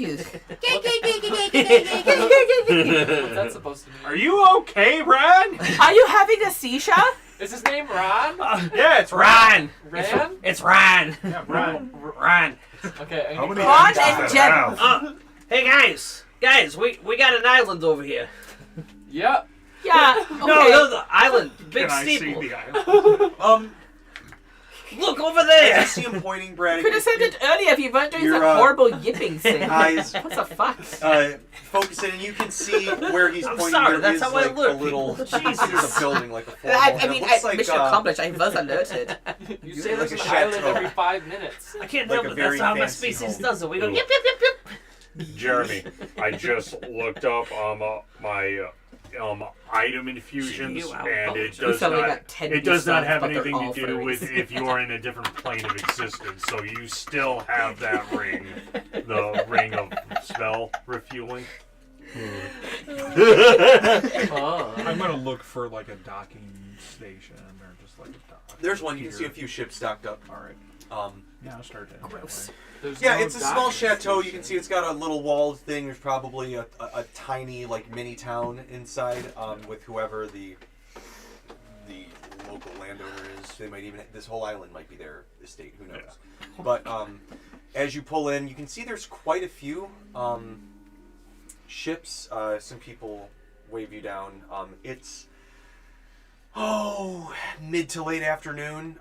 that supposed to mean? Are you okay, Ron? Are you having a seizure? Is his name Ron? Yeah, it's Ron. Ran? It's Ron. Yeah, Ron. Ron. Okay. How many Ron names does and that Jen. have? Hey guys, we got an island over here. Yep. Yeah. Okay. No, the island, big Can I see steeple. the island? Look over there. I see him pointing, Brad. Could have said it earlier if you weren't doing Your, that horrible yipping thing. eyes What the fuck? focus in, and you can see where he's I'm pointing. sorry, There that's is, how I like, look, a little. people. You can see there's a building like a full. I mean, mission accomplished. I was alerted. You say like there's a an island chateau. every 5 minutes. I can't Like help a it. That's very how my fancy species home. does it. We go Ooh. yip yip yip yip. Jeremy, I just looked up my item infusions, Gee, wow. and it You does suddenly not. got 10 It does not new have songs, but they're anything all to do with furries. if you are in a different plane of existence. So you still have that ring, the ring of spell refueling. Oh. I'm gonna look for like a docking station or just like a dock. There's one. You can here. see a few ships docked up. All right. Yeah, I'll start that. Gross. There's Yeah, no it's a small docking chateau. You station. can see it's got a little walled thing. There's probably a tiny like mini town inside with whoever the local landowner is. They might even this whole island might be their estate. Who knows? But as you pull in, you can see there's quite a few ships. Some people wave you down. It's mid to late afternoon.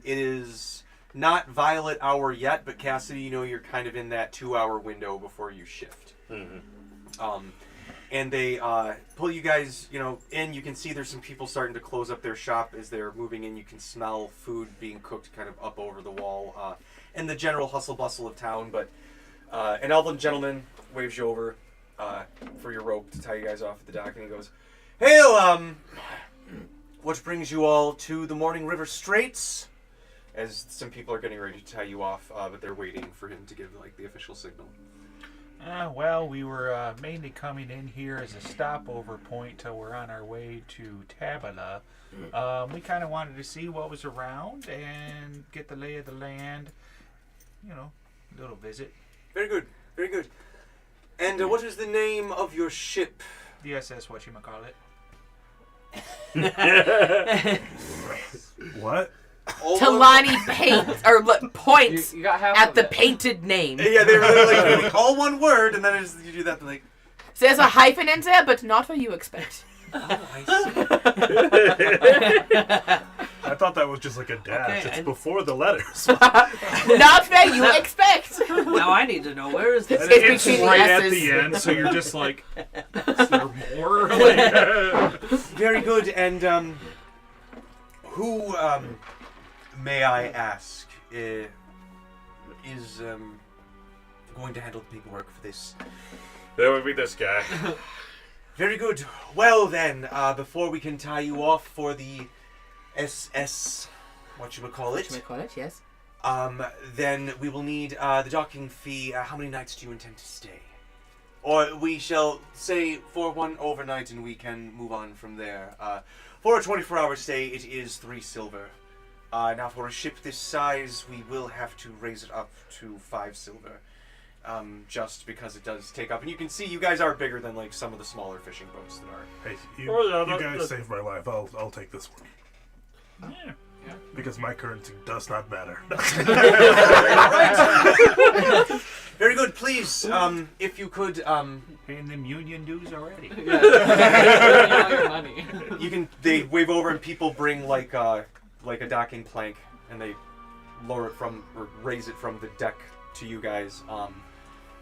It is not violet hour yet, but Cassidy, you know you're kind of in that 2-hour window before you shift. Mm-hmm. And they pull you guys, in. You can see there's some people starting to close up their shop as they're moving in. You can smell food being cooked kind of up over the wall, and the general hustle bustle of town. But an elven gentleman waves you over for your rope to tie you guys off at the dock, and he goes, "Hail, what brings you all to the Mourningriver Straits?" As some people are getting ready to tie you off, but they're waiting for him to give the official signal. Well, we were mainly coming in here as a stopover point till we're on our way to Tabala. We kind of wanted to see what was around and get the lay of the land. Little visit. Very good, very good. And what is the name of your ship? The SS, whatchamacallit. What? Talani paints or points You got half at of the it. painted name. Yeah, they were like all one word, and then you do that. They're like, So there's a hyphen in there, but not what you expect. oh, I I thought that was just like a dash. Okay, it's and- before the letters. Not where you expect. Now I need to know where is this? It's between the right at S's. the end, so you're just like, is there more? Like, very good. And who, may I ask, is going to handle the paperwork for this? That would be this guy. Very good. Well then, before we can tie you off for the SS, whatchamacallit, yes. then we will need the docking fee. How many nights do you intend to stay? Or we shall say for one overnight and we can move on from there. For a 24-hour stay, it is 3 silver. Now for a ship this size, we will have to raise it up to 5 silver. Just because it does take up. And you can see you guys are bigger than like some of the smaller fishing boats that are. Hey, Oh, yeah, you that- guys saved my life. I'll take this one. yeah. Because my currency does not matter. Very good. Please, if you could, Paying them union dues already. Yeah. Your money. you can. They wave over and people bring like a docking plank and they lower it from or raise it from the deck to you guys.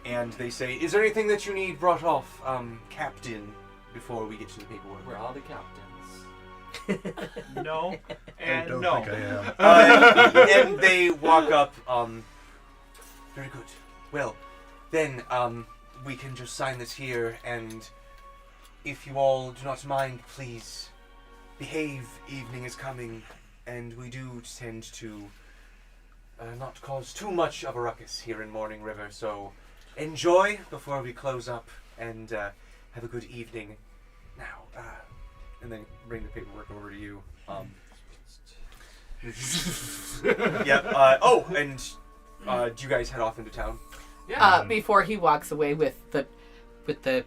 And they say, "Is there anything that you need brought off, Captain, before we get to the paperwork?" We're all the captains. No, I and don't no. think I am. And they walk up. Very good. Well, then we can just sign this here, and if you all do not mind, please behave. Evening is coming, and we do tend to not cause too much of a ruckus here in Mourningriver. So enjoy before we close up, and have a good evening. Now, and they bring the paperwork over to you. Do you guys head off into town? Yeah. Before he walks away with the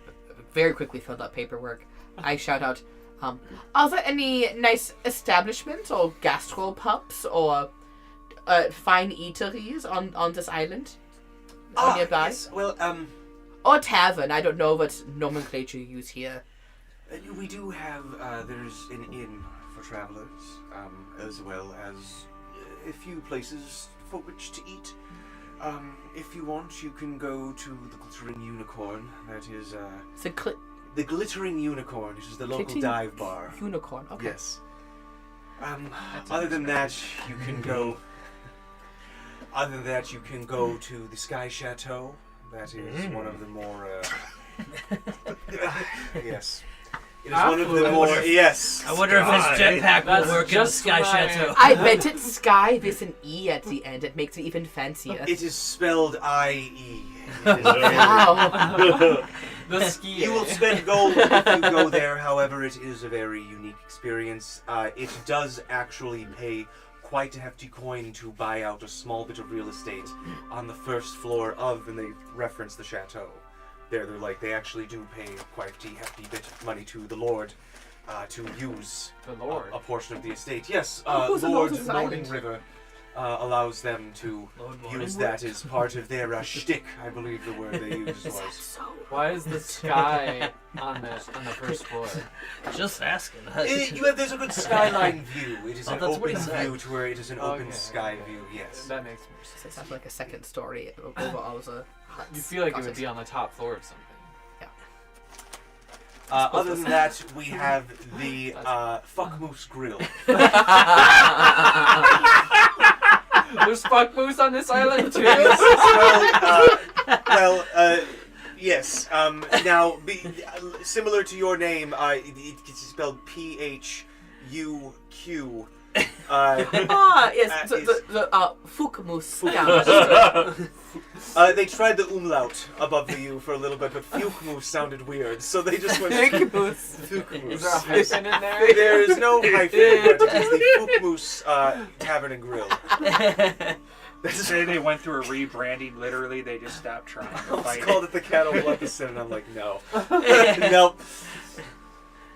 very quickly filled out paperwork, I shout out, are there any nice establishments or gastropubs or fine eateries on this island? Nearby? Yes. Well, Or tavern, I don't know what nomenclature you use here. we do have, there's an inn for travelers, as well as a few places for which to eat. If you want, you can go to the Glittering Unicorn. That is, the Glittering Unicorn, which is the local dive bar. Unicorn, okay. Yes. Other than that, you can go... Other than that, you can go to the Sky Chateau. That is one of the more, yes. It is one of the more, yes. I wonder if his jetpack will work in the Sky Chateau. I bet it's Sky with an E at the end. It makes it even fancier. It is spelled I-E. Wow. The ski. You will spend gold if you go there, however, it is a very unique experience. It does actually pay quite a hefty coin to buy out a small bit of real estate on the first floor of, and they reference the chateau. They're like, they actually do pay quite a hefty bit of money to the Lord to use The Lord. a portion of the estate. Yes, who's the Lord Lord of this island? Mourningriver allows them to use that as part of their shtick, I believe the word they used was. Why is the sky on the first floor? Just asking. There's a good skyline view. It is an that's what open he said. view to where it is an open Okay. sky view, yes. That makes more sense. It's like a second story over all the huts. You feel like it would Gothic. be on the top floor of something. Other than that, we have the Fuck Moose Grill. There's fuck moose on this island too. Yes. Now, similar to your name, it's spelled P-H-U-Q. Yes, the Fukmus. Yeah. They tried the umlaut above the U for a little bit, but Fukmus sounded weird, so they just went Fukmus. Is there a hyphen in there? There is no hyphen, but it is the Fukmus Tavern and Grill. Say they went through a rebranding. Literally, they just stopped trying to I fight called it. it the Cannibal Episode, and I'm like, no. Nope.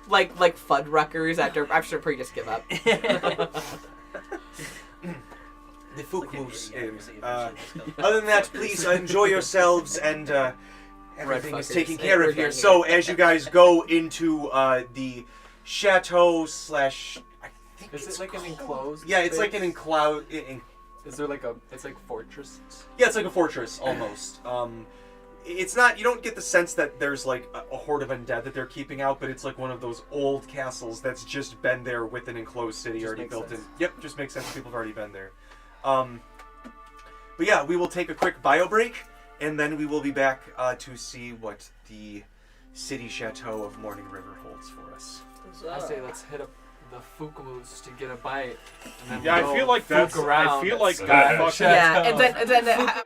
like Fuddruckers after pre just give up. The Fukmus Inn. Other than that, please enjoy yourselves, and everything is fuckers. taken Hey, care we're of here. done So, here. as you guys go into the chateau / I think Is it's it like an called- enclosed? Yeah, it's like space? an enclosed. Is there like a? It's like fortress. Yeah, it's like a fortress almost. It's not. You don't get the sense that there's like a horde of undead that they're keeping out, but it's like one of those old castles that's just been there with an enclosed city Just already makes built sense. in. Yep, just makes sense. People have already been there. But yeah, we will take a quick bio break, and then we will be back to see what the city chateau of Mourningriver holds for us. I say let's hit up the Fukamoose to get a bite. And then Yeah, we'll I feel like fook that's. around I feel at like Sky that. fucking- Chateau. Yeah, and then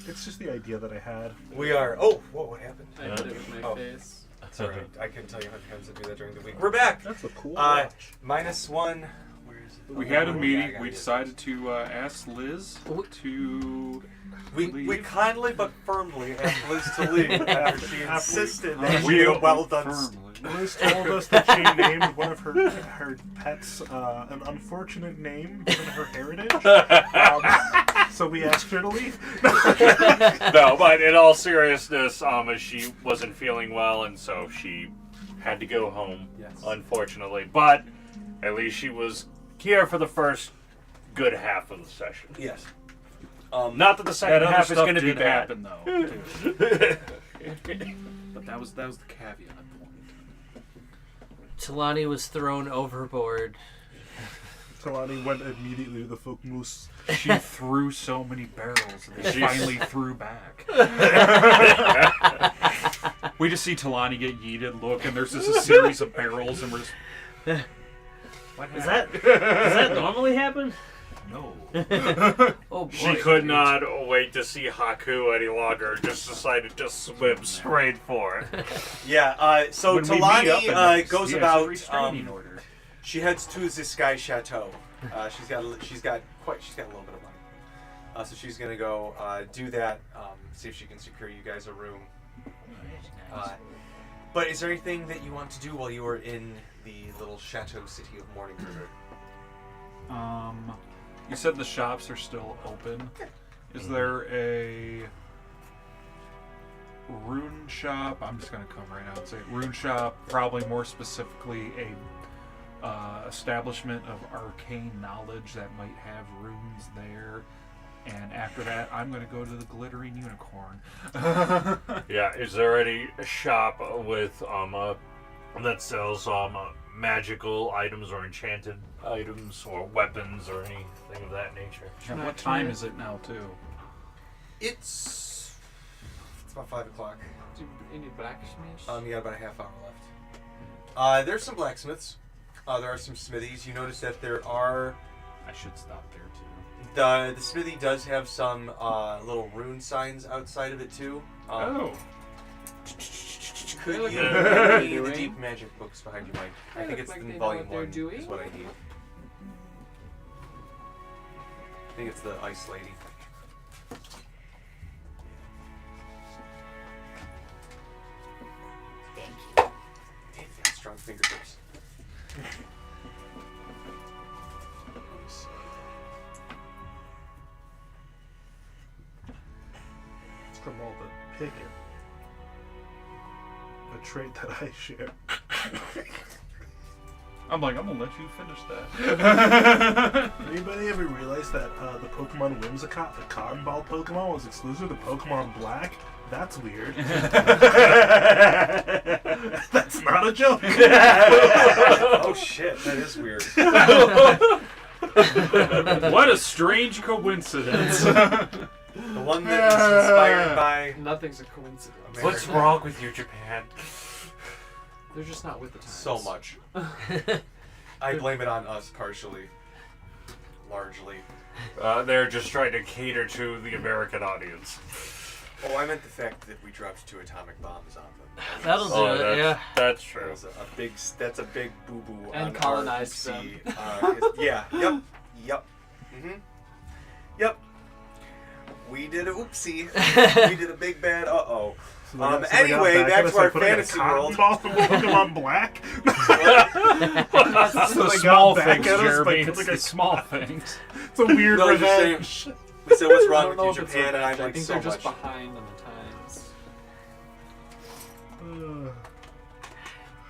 It's just the idea that I had. We are. Oh, whoa! What happened? I did it with my Oh. face. Sorry, I couldn't tell you how many times I do that during the week. We're back. That's a cool -1. Where is it? We had a Oh, yeah, I meeting. got We it. decided to ask Liz to We leave. kindly but firmly asked Liz to leave after she insisted that We she did well done. firmly. Liz told us that she named one of her pets an unfortunate name given her heritage. So we asked her to leave. No, but in all seriousness, she wasn't feeling well, and so she had to go home, Yes. unfortunately. But at least she was here for the first good half of the session. Yes. Not that the That second other half is stuff going to be did bad. happen though. Too. But that was the caveat point. Talani was thrown overboard. Talani went immediately to the folk moose. She threw so many barrels and they finally threw back. We just see Talani get yeeted, look, and there's just a series of barrels, and we're just. What Does happened? that normally happen? No. Oh boy. She could not wait to see Haku any longer. Just decided to swim straight for it. Yeah. So When we meet up in Talani the- goes yeah, about. it's a restraining order. She heads to the Sky Chateau. She's got a little bit of money. So she's gonna go do that. See if she can secure you guys a room. But is there anything that you want to do while you are in the little chateau city of Mourningriver? You said the shops are still open. Is there a rune shop? I'm just gonna come right out and say rune shop. Probably more specifically a establishment of arcane knowledge that might have runes there. And after that, I'm gonna go to the Glittering Unicorn. Yeah, is there any shop with that sells magical items or enchanted items or weapons or anything of that nature? And what time is it now, too? It's about 5 o'clock. Do you need blacksmiths? You got about a half hour left. There's some blacksmiths. There are some smithies. You notice that there are. I should stop there too. The smithy does have some little rune signs outside of it too. Could Look you at give what me they're the doing. deep magic books behind you, Mike? I They think look it's like in they know volume what they're 1 doing. is what I need. I think it's the Ice Lady. Thank you. Damn, you got strong fingertips. It's from all the picking. A trait that I share. I'm gonna let you finish that. Anybody ever realize that the Pokemon Whimsicott, the Cotton Ball Pokemon, was exclusive to Pokemon Black? That's weird. That's not a joke. Oh shit, that is weird. What a strange coincidence. The one that is inspired by Nothing's a coincidence. What's wrong with you, Japan? They're just not with the times. so much. I blame it on us partially. Largely. They're just trying to cater to the American audience. Oh, I meant the fact that we dropped 2 atomic bombs on them. That'll do it, yeah. That's That true. was that's a big boo-boo And on colonized our PC. Yeah, yep. Yep. We did a oopsie. We did a big bad uh-oh. So they got Anyway, back back at us to our by putting a fantasy cotton world. ball from Pokemon Black. It's So the they small got back things, at us by Jeremy. It's putting the a small things. It's a weird No, I'm just saying- revenge. We said, what's I wrong don't with know you, if it's Japan? And I'm revenge. I like, think so they're just much. behind on the times.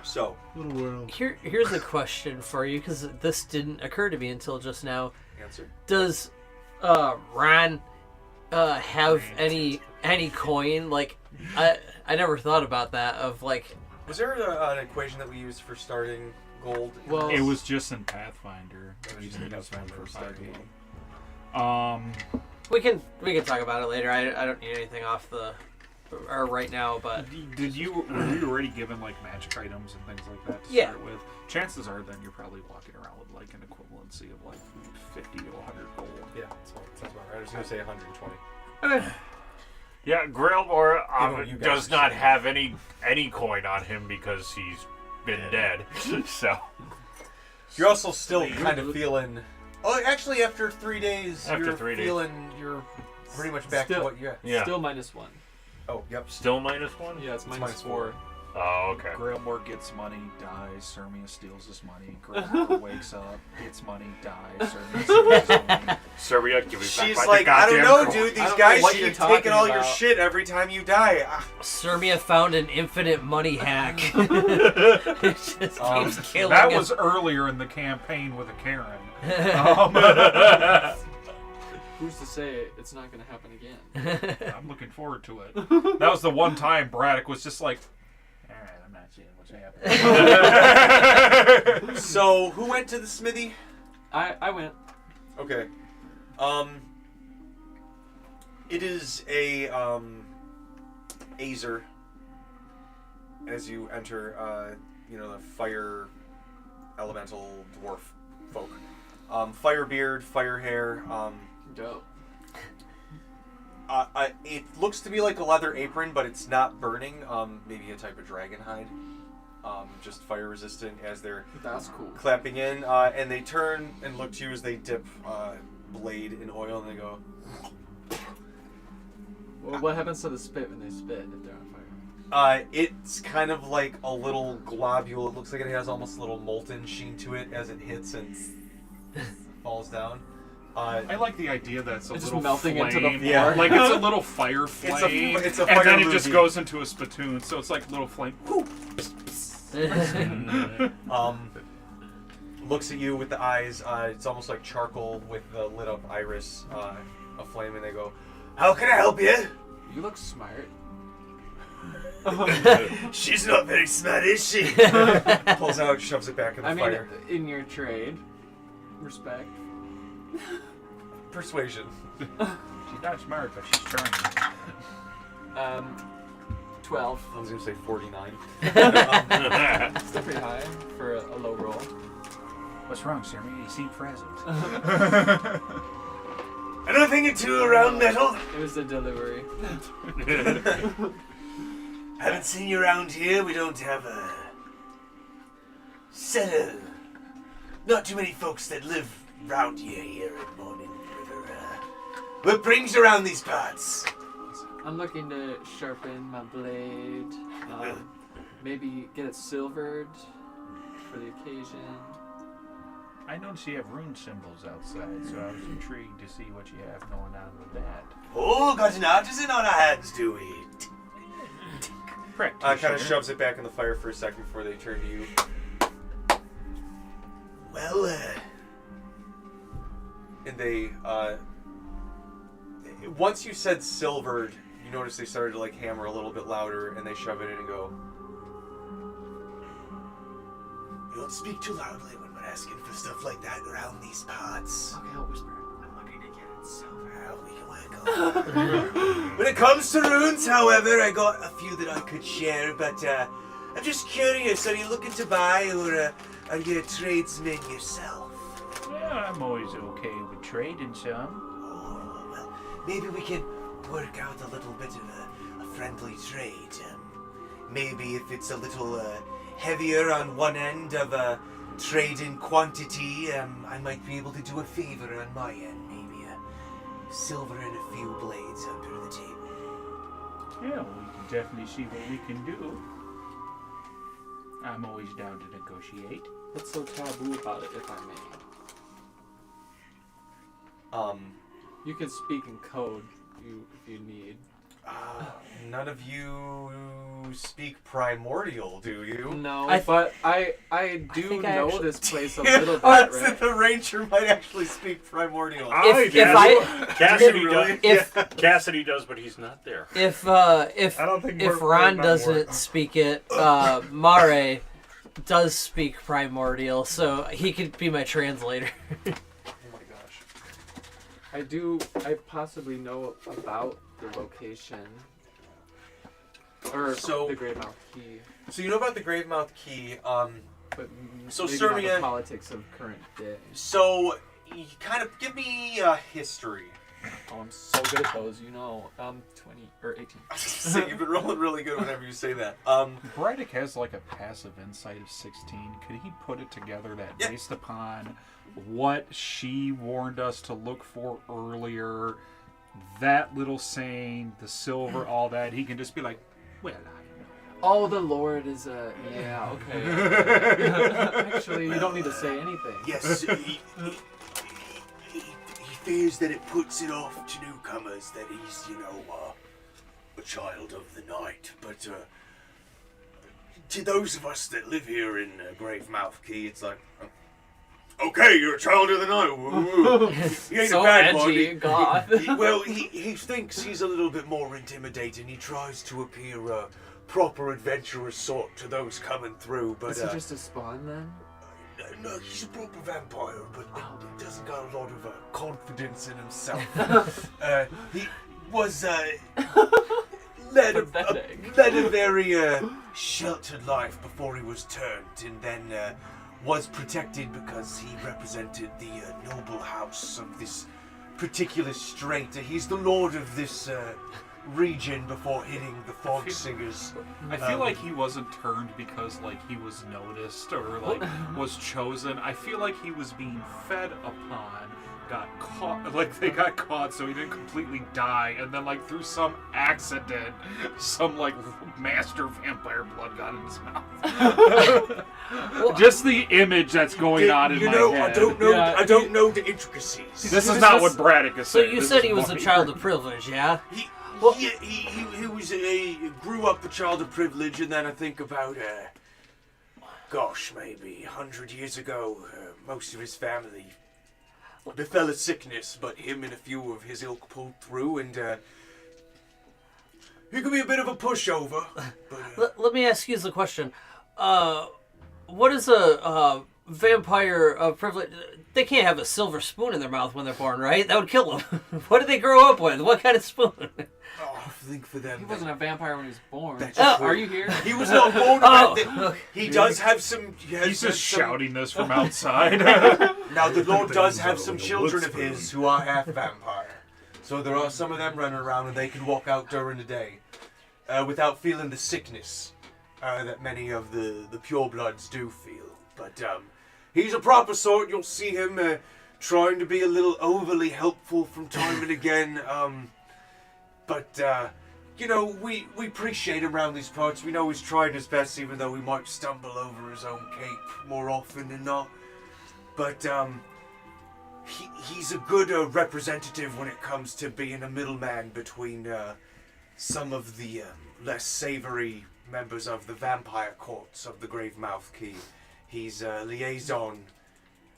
So, Little world. Here's a question for you, because this didn't occur to me until just now. answer. Does Ron have any coin? Like, I never thought about that. Of like, Was there an equation that we used for starting gold? Well, It was just in Pathfinder. It was We just didn't in use one Pathfinder for for starting. starting. we can talk about it later. I don't need anything off the or right now, but Were you already given like magic items and things like that to Yeah. start with? Chances are then you're probably walking around with like an equivalency of like 50 to 100 gold. Yeah, that's about right. I was going to say 120. okay. Yeah, Grailmore You guys does are not saying. have any coin on him because he's been dead. So You're also still kind of feeling. Oh, actually, after 3 days, After you're 3 days. feeling. You're pretty much back to Still- what you had. yeah, Still -1. Oh, yep. still -1. Yeah, it's It's -4. Oh, okay. Grailmore gets money, dies. Sermia steals his money. Grailmore wakes up, gets money, dies. Sermia steals his money. Serbia, give me back She's my like, I don't goddamn know, coin." dude. I These don't know guys what you're keep taking talking all your about. shit every time you die. Sermia found an infinite money hack. It just keeps killing That him. was earlier in the campaign with a Karen. Who's to say it's not going to happen again? I'm looking forward to it. That was the one time Braddock was just like, all right, I'm not seeing what's happening. So, who went to the smithy? I went. Okay. It is a Azer. As you enter, the fire elemental dwarf folk. Fire beard, fire hair. Dope. It looks to be like a leather apron, but it's not burning. Maybe a type of dragon hide. Just fire resistant as they're That's cool. clapping in, and they turn and look to you as they dip blade in oil, and they go. Well, what happens to the spit when they spit if they're on fire? It's kind of like a little globule. It looks like it has almost a little molten sheen to it as it hits and falls down. I like the idea that it's a It's just little melting flame. into the floor. Yeah. Like it's a little fire flame. It's a and fire then it just ruby. goes into a spittoon, so it's like a little flame. Looks at you with the eyes. It's almost like charcoal with the lit up iris aflame, and they go, "How can I help you?" You look smart. She's not very smart, is she? Pulls out, shoves it back in the I mean, fire. in your trade, respect. Persuasion. She's not smart, but she's charming. 12. I was gonna say 49. Still pretty high for a low roll. What's wrong, Sammy? You seem frazzled. Another thing or two around, metal. It was the delivery. Haven't seen you around here. We don't have a settle. Not too many folks that live round here at Mourningriver. What brings you around these parts? I'm looking to sharpen my blade. Maybe get it silvered for the occasion. I noticed you have rune symbols outside, so I was intrigued to see what you have going on with that. Oh, got an artisan on our hands, do we? Practitioner. Kind of shoves it back in the fire for a second before they turn to you. Well, and they, once you said silvered, you notice they started to like hammer a little bit louder, and they shove it in and go, "You don't speak too loudly when we're asking for stuff like that around these parts." Okay, I'll whisper. I'm looking to get it silver. We can work on it. When it comes to runes, however, I got a few that I could share, but I'm just curious, are you looking to buy, or are you a tradesman yourself? Well, I'm always okay with trading some. Oh, well, maybe we can work out a little bit of a friendly trade. Maybe if it's a little heavier on one end of a trade in quantity, I might be able to do a favor on my end. Maybe silver and a few blades under the table. Yeah, we can definitely see what we can do. I'm always down to negotiate. What's so taboo about it, if I may? You can speak in code if you need. None of you speak primordial, do you? No, I but I do think I know actually this place a little bit, Odds right? that the ranger might actually speak primordial. If Cassidy really? does. Cassidy does, but he's not there. If don't think if we're Ron not doesn't more. speak it, Mare does speak primordial, so he could be my translator. Oh my gosh. I possibly know about the location. Or So- the Gravemouth Key. So you know about the Gravemouth Key. But So maybe not Sermia- the politics of current day. So you kind of give me a history. Oh, I'm so good at those, 20 or 18. So you've been rolling really good whenever you say that. Braddock has like a passive insight of 16. Could he put it together that based upon what she warned us to look for earlier, that little saying, the silver, all that, he can just be like, well, Oh, the Lord is yeah, okay. Actually, you don't need to say anything. Yes, he fears that it puts it off to newcomers that he's, a child of the night. But to those of us that live here in Gravemouth Key, it's like, okay, you're a child of the night. Woo. He ain't So a bad edgy, one. God. He thinks he's a little bit more intimidating. He tries to appear a proper adventurous sort to those coming through. But Is he just a spawn then? no, he's a proper vampire, but he doesn't got a lot of confidence in himself. He was led a very sheltered life before he was turned, and then was protected because he represented the noble house of this particular strait. He's the lord of this region before hitting the fog singers. I feel like he wasn't turned because like he was noticed or like was chosen. I feel like he was being fed upon, got caught, like they got caught so he didn't completely die, and then like through some accident, some like master vampire blood got in his mouth. Just the image that's going on in my head. I don't know the intricacies. This is not what Braddock is So saying. you This said is he was a Mourningriver. child of privilege, yeah? He was grew up a child of privilege, and then I think about maybe 100 years ago, most of his family befell a sickness, but him and a few of his ilk pulled through, and he could be a bit of a pushover. But, Let me ask you the question. What is a vampire of privilege? They can't have a silver spoon in their mouth when they're born, right? That would kill them. What did they grow up with? What kind of spoon? I think for them, He wasn't a vampire when he was born. That's Are you here? he was not born. He does have some. He's just shouting this from outside. Now the Lord does have some Things children are of his who are half vampire, so there are some of them running around, and they can walk out during the day without feeling the sickness that many of the purebloods do feel. But he's a proper sort. You'll see him trying to be a little overly helpful from time and again. But we appreciate him around these parts. We know he's trying his best, even though he might stumble over his own cape more often than not. But he's a good representative when it comes to being a middleman between some of the less savory members of the vampire courts of the Gravemouth Key. He's a liaison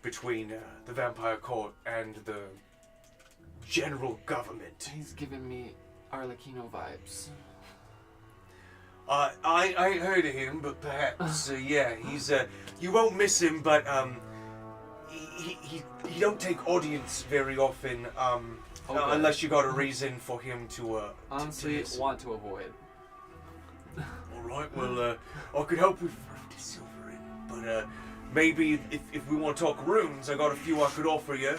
between the vampire court and the general government. He's giving me Arlecchino vibes. I heard of him, but perhaps he's you won't miss him, but he don't take audience very often, Okay. unless you got a reason for him to Honestly, to want to avoid. all right, well, I could help with 50 silver in, but maybe if we want to talk runes, I got a few I could offer you.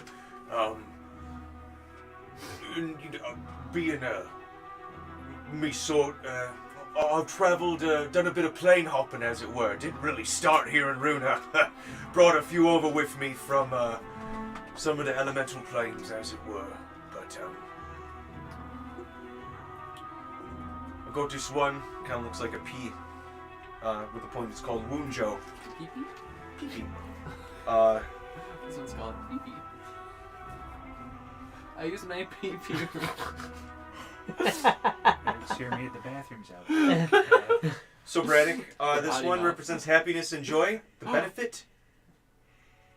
Being me sort, I've travelled, done a bit of plane hopping, as it were. Didn't really start here in Runa. Brought a few over with me from some of the elemental planes, as it were. But I got this one, kind of looks like a P, with a point that's called Woonjo. Pee-pee? Pee-pee. This one's called pee-pee. I use my pee-pee. Hear me at the bathrooms out. So Braddock, this Body one mouth. represents happiness and joy. The benefit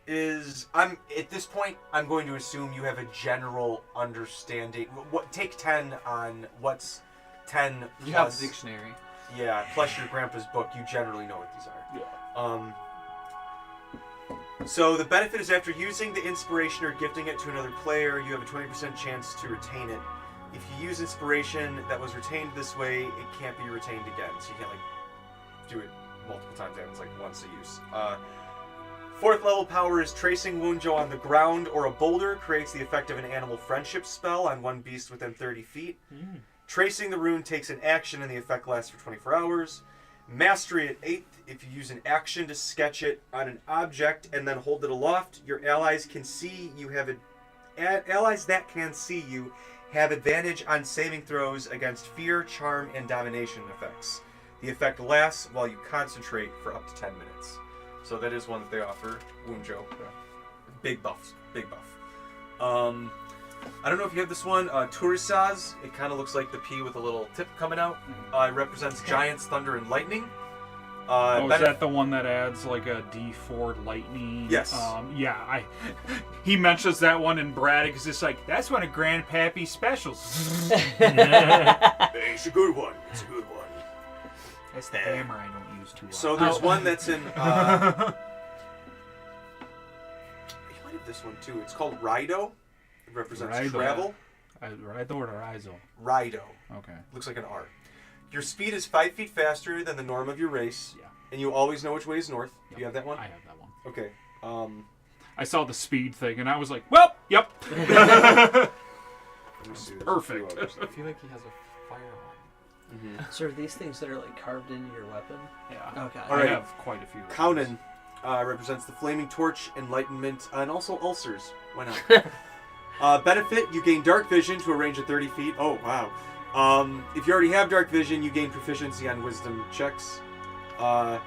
is, at this point, I'm going to assume you have a general understanding. Take 10 on what's 10 You have plus, the dictionary. yeah, plus your grandpa's book. You generally know what these are. Yeah. So the benefit is after using the inspiration or gifting it to another player, you have a 20% chance to retain it. If you use inspiration that was retained this way, it can't be retained again. So you can't do it multiple times. It's like once a use. 4th level power is tracing Wounjo on the ground or a boulder creates the effect of an animal friendship spell on one beast within 30 feet. Tracing the rune takes an action and the effect lasts for 24 hours. Mastery at 8th, if you use an action to sketch it on an object and then hold it aloft, your allies can see you have allies that can see you have advantage on saving throws against fear, charm, and domination effects. The effect lasts while you concentrate for up to 10 minutes. So that is one that they offer, Wounjo. Big buffs, big buff. I don't know if you have this one, Turisaz. It kind of looks like the P with a little tip coming out. It represents giants, thunder, and lightning. Is that the one that adds like a D4 lightning? Yes. He mentions that one, and Braddock is just like, that's one of Grandpappy's specials. It's a good one. It's a good one. That's the hammer I don't use too often. So there's one that's in... you might have this one too. It's called Rido. It represents travel. Rido or Rizo? Rido. Okay. Looks like an R. Your speed is 5 feet faster than the norm of your race. Yeah. And you always know which way is north. Yep. Do you have that one? I have that one. Okay. I saw the speed thing, and I was like, well, yep. Let me see. There's a few Perfect. others. I feel like he has a fire one. So are these things that are like carved into your weapon? Yeah. Okay. All I right. have quite a few. of Kaunan represents the flaming torch, enlightenment, and also ulcers. Why not? Benefit, you gain dark vision to a range of 30 feet. Oh, wow. If you already have dark vision, you gain proficiency on wisdom checks. The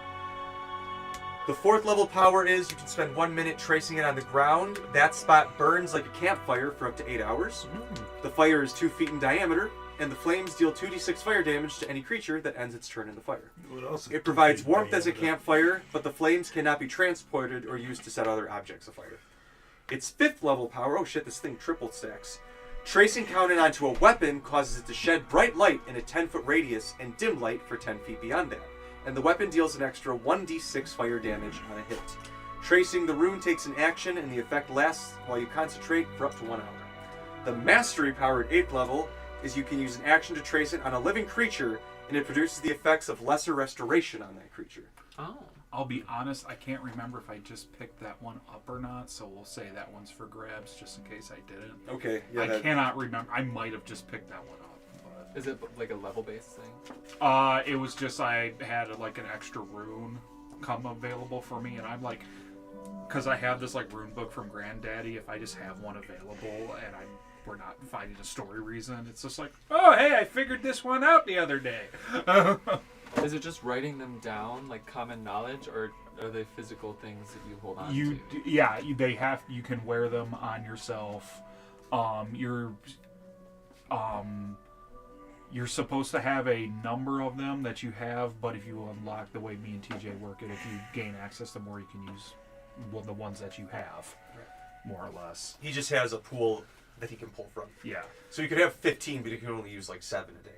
4th level power is you can spend 1 minute tracing it on the ground. That spot burns like a campfire for up to 8 hours. The fire is 2 feet in diameter, and the flames deal 2d6 fire damage to any creature that ends its turn in the fire. It provides warmth as a campfire, but the flames cannot be transported or used to set other objects afire. Its 5th level power, oh shit, this thing triple stacks. Tracing Kaunan onto a weapon causes it to shed bright light in a 10-foot radius and dim light for 10 feet beyond that. And the weapon deals an extra 1d6 fire damage on a hit. Tracing the rune takes an action and the effect lasts while you concentrate for up to 1 hour. The mastery power at 8th level is you can use an action to trace it on a living creature and it produces the effects of lesser restoration on that creature. Oh. I'll be honest, I can't remember if I just picked that one up or not, so we'll say that one's for grabs just in case I didn't. Okay, yeah. I cannot remember. I might have just picked that one up. But... Is it like a level-based thing? It was just I had like an extra rune come available for me, and I'm like, because I have this like rune book from Granddaddy, if I just have one available and we're not finding a story reason, it's just like, oh hey, I figured this one out the other day. Is it just writing them down, like common knowledge, or are they physical things that you hold on to? Yeah, you can wear them on yourself. You're supposed to have a number of them that you have, but if you unlock the way me and TJ work it, if you gain access to more, you can use the ones that you have, more or less. He just has a pool that he can pull from. Yeah. So you could have 15, but you can only use like 7 a day.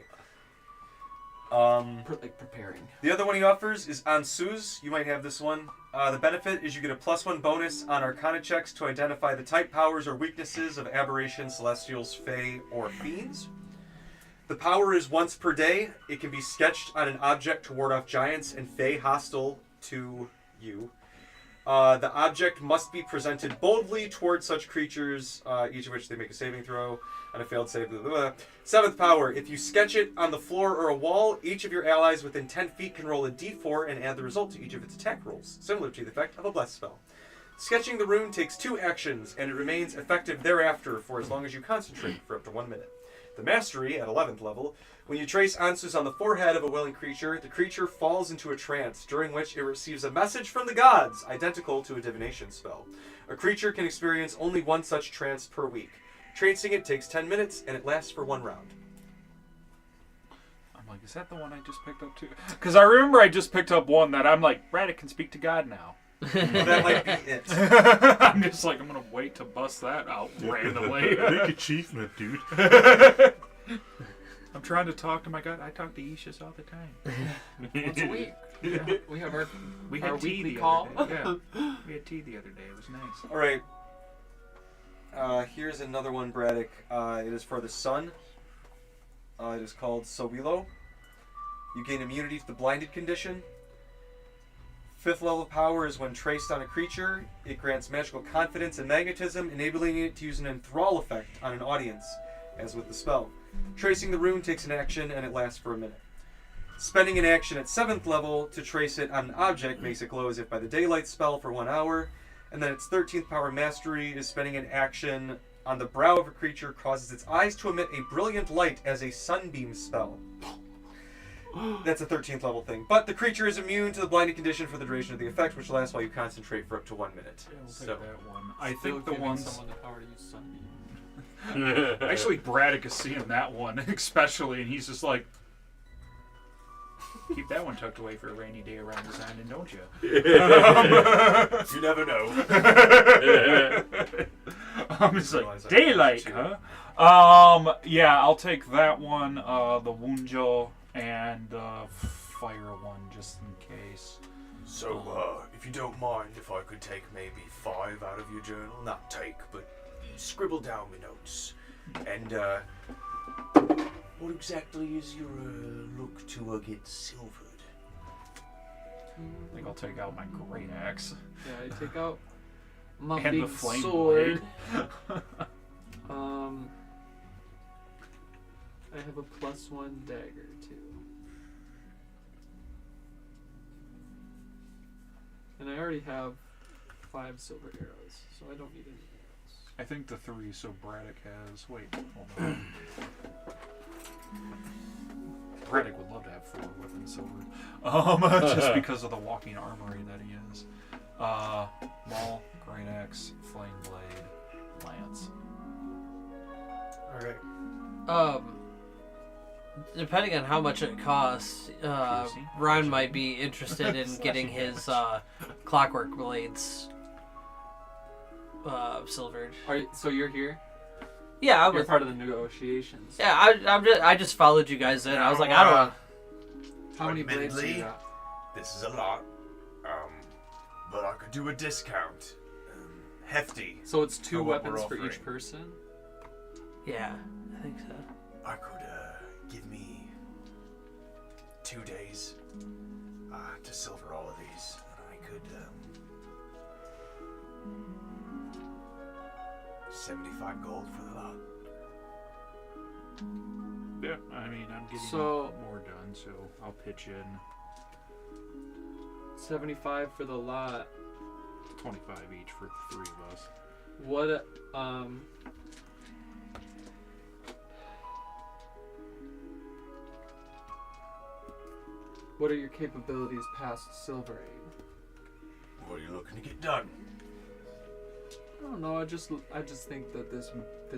Like preparing. The other one he offers is Ansuz. You might have this one. The benefit is you get a +1 bonus on Arcana checks to identify the type, powers, or weaknesses of aberrations, celestials, fae, or fiends. The power is once per day. It can be sketched on an object to ward off giants and fae hostile to you. The object must be presented boldly towards such creatures, each of which they make a saving throw. On a failed save, blah, blah, blah. 7th power, if you sketch it on the floor or a wall, each of your allies within 10 feet can roll a d4 and add the result to each of its attack rolls, similar to the effect of a bless spell. Sketching the rune takes 2 actions, and it remains effective thereafter for as long as you concentrate for up to 1 minute. The mastery, at 11th level, when you trace Ansuz on the forehead of a willing creature, the creature falls into a trance, during which it receives a message from the gods, identical to a divination spell. A creature can experience only one such trance per week. Tracing it takes 10 minutes, and it lasts for 1 round. I'm like, is that the one I just picked up too? Because I remember I just picked up one that I'm like, Braddock can speak to God now. Well, that might be it. I'm just like, I'm going to wait to bust that out randomly. Big achievement, dude. I'm trying to talk to my God. I talk to Ishas all the time. Once a week. Yeah. We have our had tea weekly the call. other day. Yeah. We had tea the other day. It was nice. All right. Here's another one, Braddock. It is for the sun. It is called Sowilo. You gain immunity to the blinded condition. 5th level power is when traced on a creature, it grants magical confidence and magnetism, enabling it to use an enthrall effect on an audience, as with the spell. Tracing the rune takes an action and it lasts for a minute. Spending an action at 7th level to trace it on an object makes it glow as if by the daylight spell for 1 hour, and then its 13th power mastery is spending an action on the brow of a creature causes its eyes to emit a brilliant light as a sunbeam spell. That's a 13th level thing. But the creature is immune to the blinding condition for the duration of the effect, which lasts while you concentrate for up to 1 minute. Yeah, we'll take So, that one. I Still think the giving ones. someone the power to use sunbeam. Actually, Braddock is seeing that one, especially, and he's just like, keep that one tucked away for a rainy day around this island, don't you? you never know. It's like, daylight, huh? Yeah, I'll take that one, the Wunjo, and fire one, just in case. So, if you don't mind, if I could take maybe 5 out of your journal. Not take, but scribble down my notes. And, what exactly is your look to get silvered? I think I'll take out my great axe. Yeah, I take out my And big the flame sword. blade. I have a +1 dagger too. And I already have 5 silver arrows, so I don't need any arrows. I think the 3, so Braddock has. Wait, hold on. Braddock would love to have 4 weapons silvered. Just because of the walking armory that he is. Maul, great axe, flame blade, lance. Alright. Depending on how much it costs, Piercing? Ryan might be interested in getting his clockwork blades silvered. So you're here? Yeah, You're part of the negotiations. Yeah, I just followed you guys in. I was like, I don't know. How many blades do you Admittedly, got? this is a lot, but I could do a discount. Hefty. So it's 2 For what we're weapons for each offering. person? Yeah, I think so. I could give me 2 days to silver all of these, and I could 75 gold for the lot. Yeah, I mean, I'm getting So- more done, so I'll pitch in 75 for the lot. 25 each for the 3 of us. What, what are your capabilities past silvering? What are you looking to get done? I don't know. I just think that this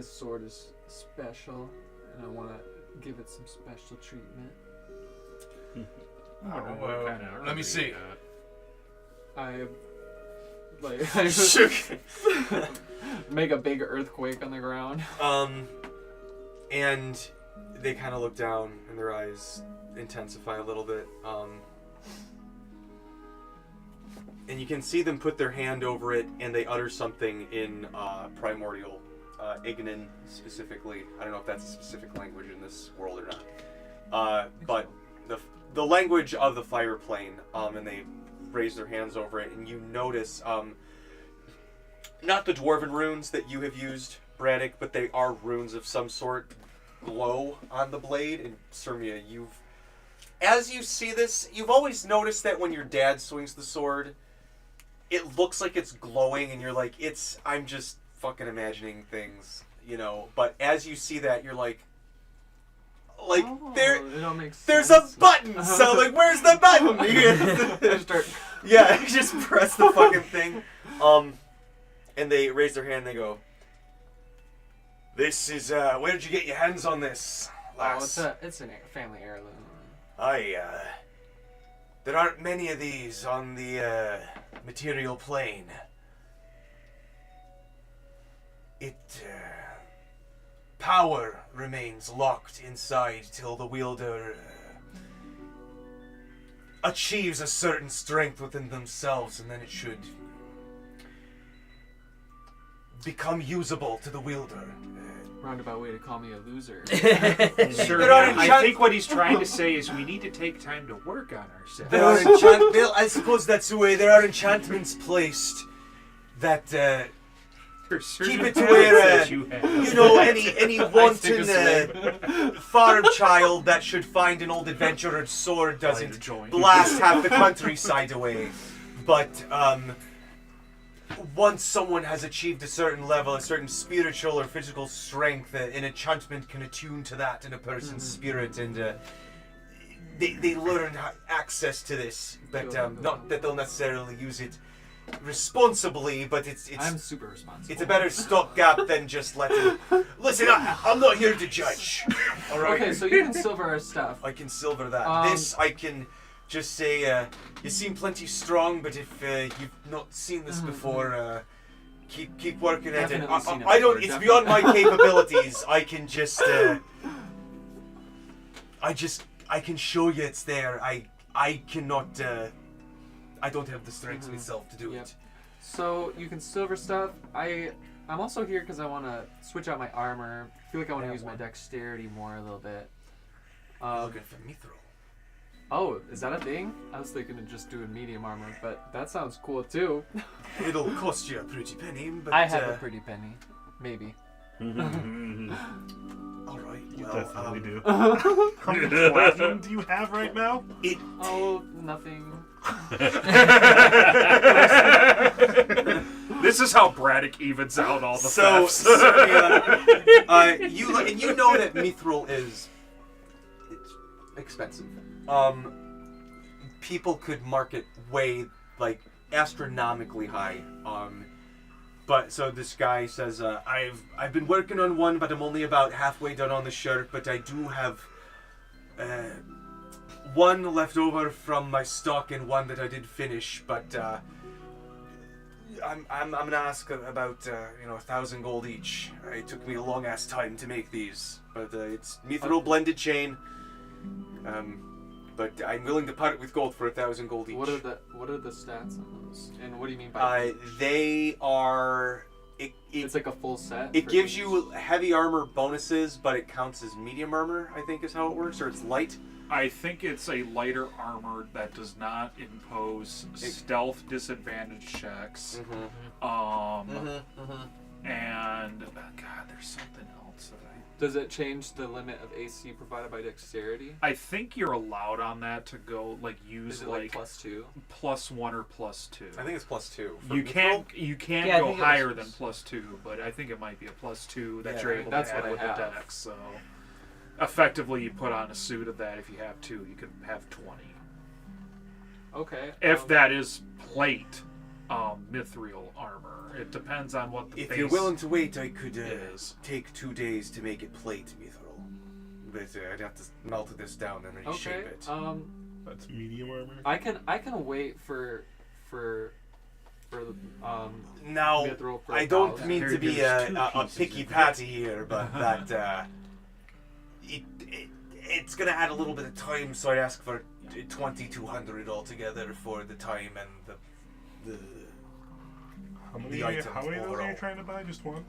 sword is special, and I want to give it some special treatment. Let me see. I make a big earthquake on the ground. And they kind of look down and their eyes intensify a little bit. And you can see them put their hand over it and they utter something in primordial, Ignan specifically. I don't know if that's a specific language in this world or not. But the language of the fire plane, and they raise their hands over it, and you notice not the dwarven runes that you have used, Braddock, but they are runes of some sort glow on the blade. And Sirmia, as you see this, you've always noticed that when your dad swings the sword, it looks like it's glowing, and you're like, I'm just fucking imagining things, you know. But as you see that, you're like It all makes there's sense. a button. So like, where's the button? Yeah, just press the fucking thing. And they raise their hand. And they go, "This is where did you get your hands on this, lass?" It's a family heirloom. There aren't many of these on the material plane. Power remains locked inside till the wielder achieves a certain strength within themselves, and then it should become usable to the wielder. roundabout way to call me a loser. Sir, There are I think what he's trying to say is we need to take time to work on ourselves. There are I suppose that's the way. There are enchantments placed that keep it to where you know any wanton farm child that should find an old adventurer's sword doesn't blast half the countryside away. But once someone has achieved a certain level, a certain spiritual or physical strength, an enchantment can attune to that in a person's spirit, and they learn access to this. But not that they'll necessarily use it responsibly, but it's I'm super responsible. It's a better stopgap than just letting. Listen, I'm not here to judge. All right. Okay, so you can silver our stuff. I can silver that. This I can just say. You seem plenty strong, but if you've not seen this before, keep working at it. Definitely seen it I don't. before, It's beyond my capabilities. I can just. I can show you it's there. I cannot. I don't have the strength myself to do it. So you can silver stuff. I'm also here because I want to switch out my armor. I feel like I want to use my dexterity more a little bit. Looking for mithril. Oh, is that a thing? I was thinking of just doing medium armor, but that sounds cool too. It'll cost you a pretty penny, but I have a pretty penny, maybe. All right. You Well, definitely do. How many platinum do you have right now? Oh, nothing. This is how Braddock evens out all the So, thefts. you know that mithril it's expensive. People could market way astronomically high. But so this guy says, I've been working on one, but I'm only about halfway done on the shirt. But I do have one left over from my stock and one that I did finish. But I'm gonna ask about 1,000 gold each. It took me a long ass time to make these, but it's mithril blended chain. But I'm willing to part with gold for 1,000 gold each. What are the stats on those? And what do you mean by? They are. It's like a full set. It gives you heavy armor bonuses, but it counts as medium armor. I think is how it works, or it's light. I think it's a lighter armor that does not impose stealth disadvantage checks. And God, there's something else that Does it change the limit of AC provided by dexterity? I think you're allowed on that to go use Is it like +2? +1 or +2. I think it's +2. You can't go higher than +2, but I think it might be a +2 that you're able to add with the dex. So effectively, you put on a suit of that. If you have 2, you could have 20. Okay. If that is plate mithril armor. It depends on what the If base you're willing to wait, I could is. take 2 days to make it plate mithril. But I'd have to melt this down and then shape it. That's medium armor. I can wait for now, mithril for I don't 1,000. mean to be a picky patty here, but that it's gonna add a little bit of time, so I'd ask for 2,200 altogether for the time and the How many items of those are overall. you trying to buy? Just one?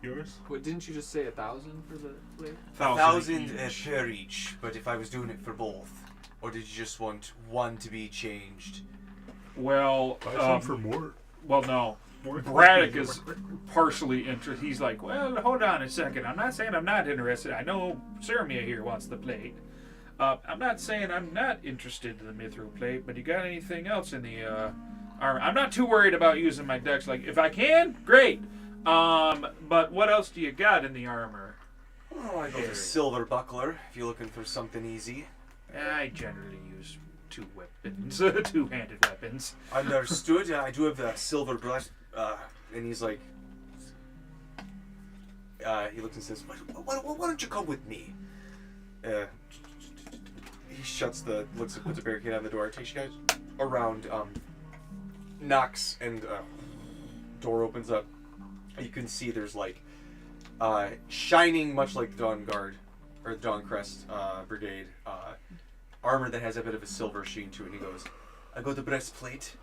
Yours? What, didn't you just say 1,000 for the plate? 1,000 per each, but if I was doing it for both, or did you just want one to be changed? Well, Buy some for more. Well, no. Braddock is partially interested. He's like, well, hold on a second. I'm not saying I'm not interested. I know Sirmia here wants the plate. I'm not saying I'm not interested in the mithril plate, but you got anything else in the armor? I'm not too worried about using my dex. Like, if I can, great. But what else do you got in the armor? Oh, I got a silver buckler, if you're looking for something easy. I generally use two weapons, two-handed weapons. Understood. I do have the silver breast, and he's like, he looks and says, why don't you come with me? He puts a barricade on the door, takes you guys around, knocks, and door opens up. You can see there's like shining, much like the Dawn Guard or the Dawn Crest Brigade, armor that has a bit of a silver sheen to it. And he goes, I got the breastplate.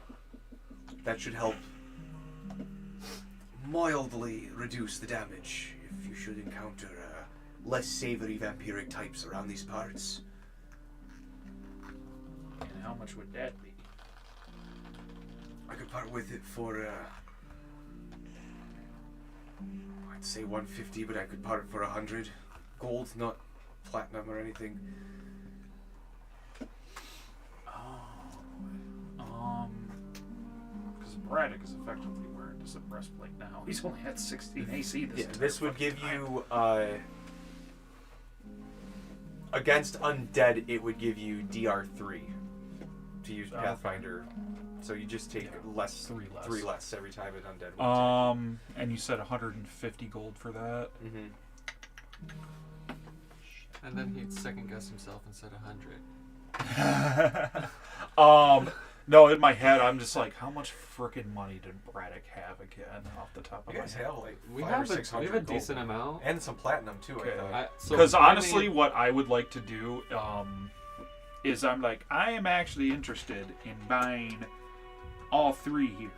That should help mildly reduce the damage if you should encounter less savory vampiric types around these parts. And how much would that be? I could part with it for, I'd say 150, but I could part it for 100 gold, not platinum or anything. Because Braddock is effectively wearing just a breastplate now. He's only had 16 AC this Yeah, entire this would fucking give time. you, against undead, it would give you DR3 to use Pathfinder. So you just take less, 3 less. 3 less every time an undead would And you said 150 gold for that? And then he'd second guess himself and said 100. No, in my head, I'm just like, how much freaking money did Braddock have again off the top of You my guys head? have like We 500 or have 600 we have a gold. decent amount. And some platinum too, Okay. I thought. Because honestly, what I would like to do is I'm like, I am actually interested in buying all 3 here.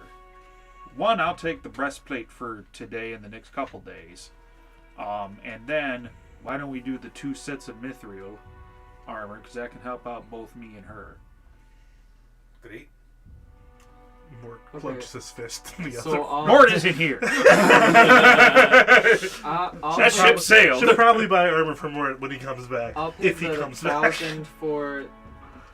One, I'll take the breastplate for today and the next couple days. And then, why don't we do the 2 sets of mithril armor, because that can help out both me and her. Great. Mort Okay. clenches his fist. The So, other. Mort is in here. I'll That ship sailed. Should probably buy armor for Mort when he comes back. I'll pay If he the comes back. 1,000 for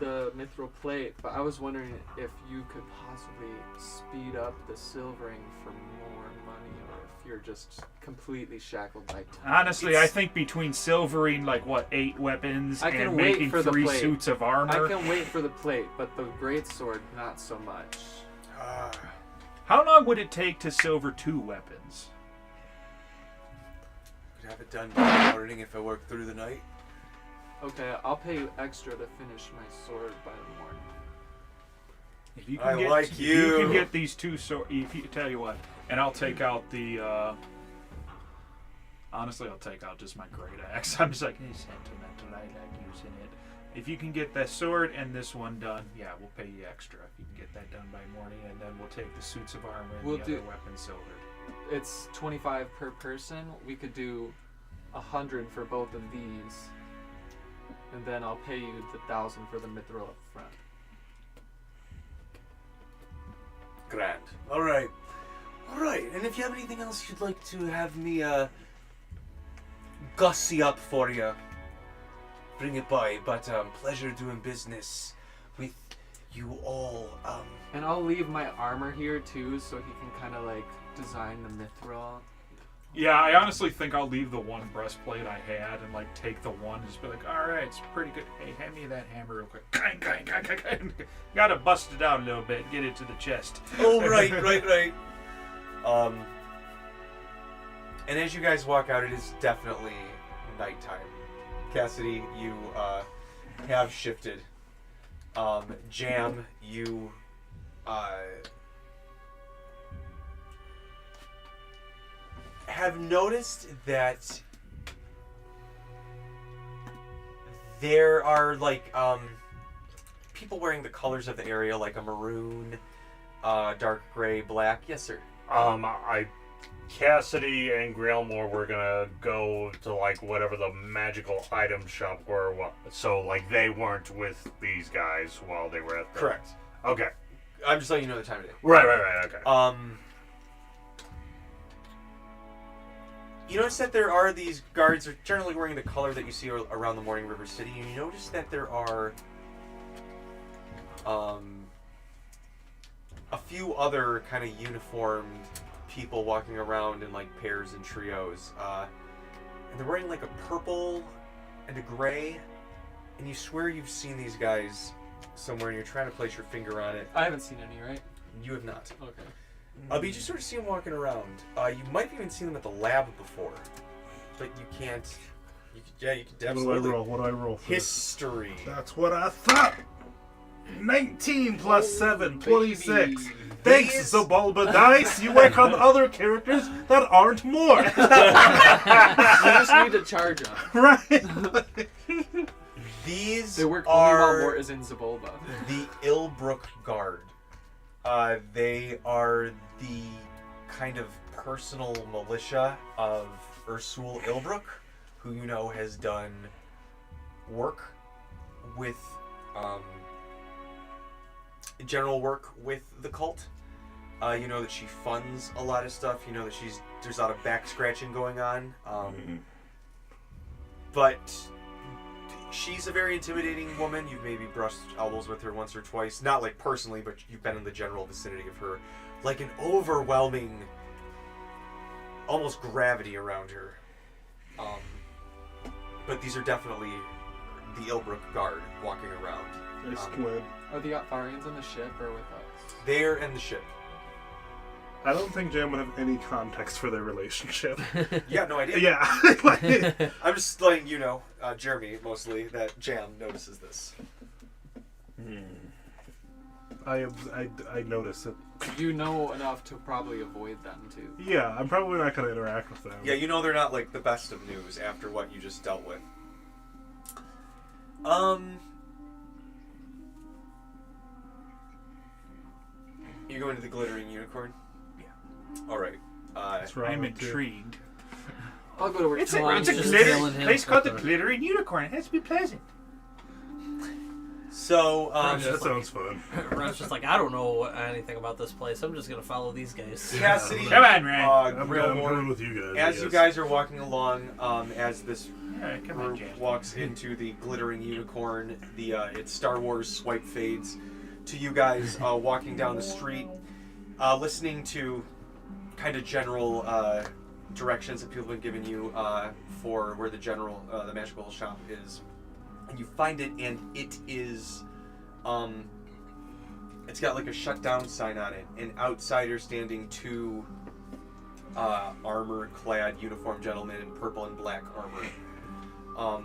the mithril plate, but I was wondering if you could possibly speed up the silvering for more money, or if you're just completely shackled by time. Honestly, I think between silvering, 8 weapons I can and wait making for the 3 plate. suits of I armor. can wait for the plate, but the greatsword, not so much. How long would it take to silver 2 weapons? Could have it done by the morning if I work through the night. Okay, I'll pay you extra to finish my sword by the morning. If you I can get, like if you. you can get these 2 swords. If you tell you what, and I'll take out the. Honestly, I'll take out just my great axe. I'm just like, it's sentimental. I like using it. If you can get that sword and this one done, yeah, we'll pay you extra. If you can get that done by morning, and then we'll take the suits of armor and We'll the do- other weapons silvered. It's 25 per person. We could do 100 for both of these, and then I'll pay you the 1,000 for the mithril up front. Grand. Alright. Alright, and if you have anything else you'd like to have me, gussy up for you, bring it by. But, pleasure doing business with you all. And I'll leave my armor here too, so he can kind of design the mithril. Yeah, I honestly think I'll leave the one breastplate I had and take the one, just be like, all right, it's pretty good. Hey, hand me that hammer real quick. Gotta bust it out a little bit, get it to the chest. Oh, right. And as you guys walk out, it is definitely nighttime. Cassidy, you have shifted. Jam, you have noticed that there are people wearing the colors of the area, like a maroon, dark gray, black. Yes, sir. Cassidy and Grailmore were gonna go to whatever the magical item shop were, so they weren't with these guys while they were at the... Correct. Okay. I'm just letting you know the time of day. Right, okay. You notice that there are these guards are generally wearing the color that you see around the Mourningriver City, and you notice that there are a few other kind of uniformed people walking around in pairs and trios, and they're wearing a purple and a gray, and you swear you've seen these guys somewhere, and you're trying to place your finger on it. I haven't seen any, right? You have not. Okay. But you just sort of see them walking around. You might have even seen them at the lab before, but you can't. You could What do I absolutely. roll? What do I roll for this? History. That's what I thought. 19 plus 7, 26. Thanks, These- Zabulba Dice. You work on other characters that aren't more. You just need to charge them. Right? These They work only while are Mort is in Zabulba. the Ilbrook Guard. They are the kind of personal militia of Ursul Ilbrook, who you know has done work with general work with the cult. You know that she funds a lot of stuff. You know that there's a lot of back scratching going on. But she's a very intimidating woman. You've maybe brushed elbows with her once or twice. Not like personally, but you've been in the general vicinity of her. Like an overwhelming, almost gravity around her. But these are definitely the Ilbrook Guard walking around. Are the Otharians on the ship or with us? They're in the ship. I don't think Jam would have any context for their relationship. Yeah, no idea. Yeah. I'm just letting you know, Jeremy, mostly, that Jam notices this. I notice it. You know enough to probably avoid them too. Yeah, I'm probably not going to interact with them. Yeah, you know they're not like the best of news after what you just dealt with. You going to the Glittering Unicorn? Yeah. All right. I'm intrigued. I'll go to work. It's a just glittering killing him place called the with Glittering Unicorn. It has to be pleasant. So, that sounds fun. Ron's just like, I don't know anything about this place. I'm just gonna follow these guys. Cassidy, Come on, Ran. I'm Grillmore, going with you guys. as you guys are walking along, as this Come on, group Jan. walks into the Glittering Unicorn, its Star Wars swipe fades to you guys walking down the street, listening to kind of general directions that people have been giving you for where the magical shop is. And you find it, and it is, it's got like a shutdown sign on it, and outside are standing two armor-clad uniformed gentlemen in purple and black armor.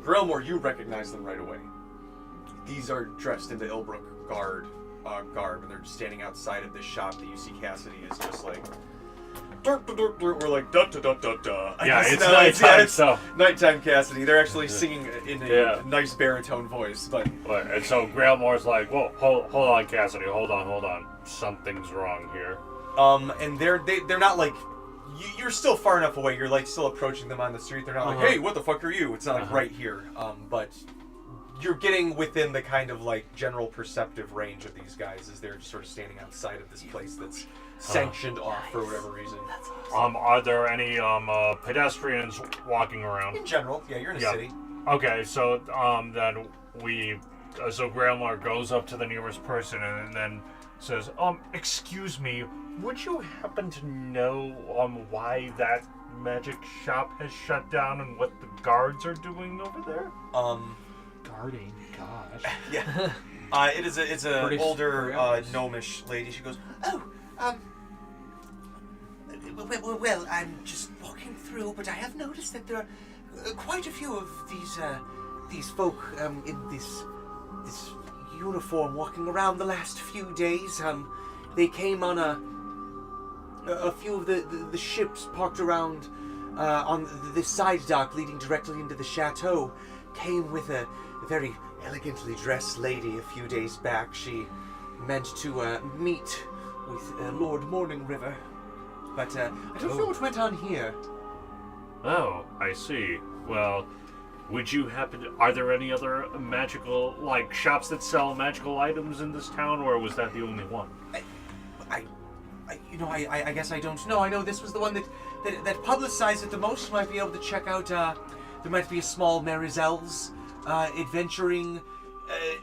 Grillmore, you recognize them right away. These are dressed in the Ilbrook garb, and they're just standing outside of this shop that you see Cassidy is just like, we're like, da da da da da. Yeah, it's nighttime, so. Nighttime Cassidy. They're actually singing in a Yeah. nice baritone voice, but. And so Grailmore's like, whoa, hold on, Cassidy, hold on. Something's wrong here. And they're not like, you're still far enough away. You're like still approaching them on the street. They're not like, hey, what the fuck are you? It's not like right here. But you're getting within the kind of like general perceptive range of these guys as they're just sort of standing outside of this place that's sanctioned off for whatever reason. Are there any pedestrians walking around? In general, yeah, you're in a city. Okay, so then so Grailmore goes up to the nearest person and then says, excuse me, would you happen to know why that magic shop has shut down and what the guards are doing over there? Guarding, gosh. Yeah. It's a British older forever. gnomish lady. She goes, Well, I'm just walking through, but I have noticed that there are quite a few of these folk in this uniform walking around the last few days. They came on a few of the ships parked around on this side dock leading directly into the chateau. Came with a very elegantly dressed lady a few days back. She meant to meet with Lord Mourningriver. But I don't know what went on here. Oh, I see. Well, are there any other magical, like, shops that sell magical items in this town, or was that the only one? I guess I don't know. I know this was the one that publicized it the most. You might be able to check out, there might be a small Marizel's adventuring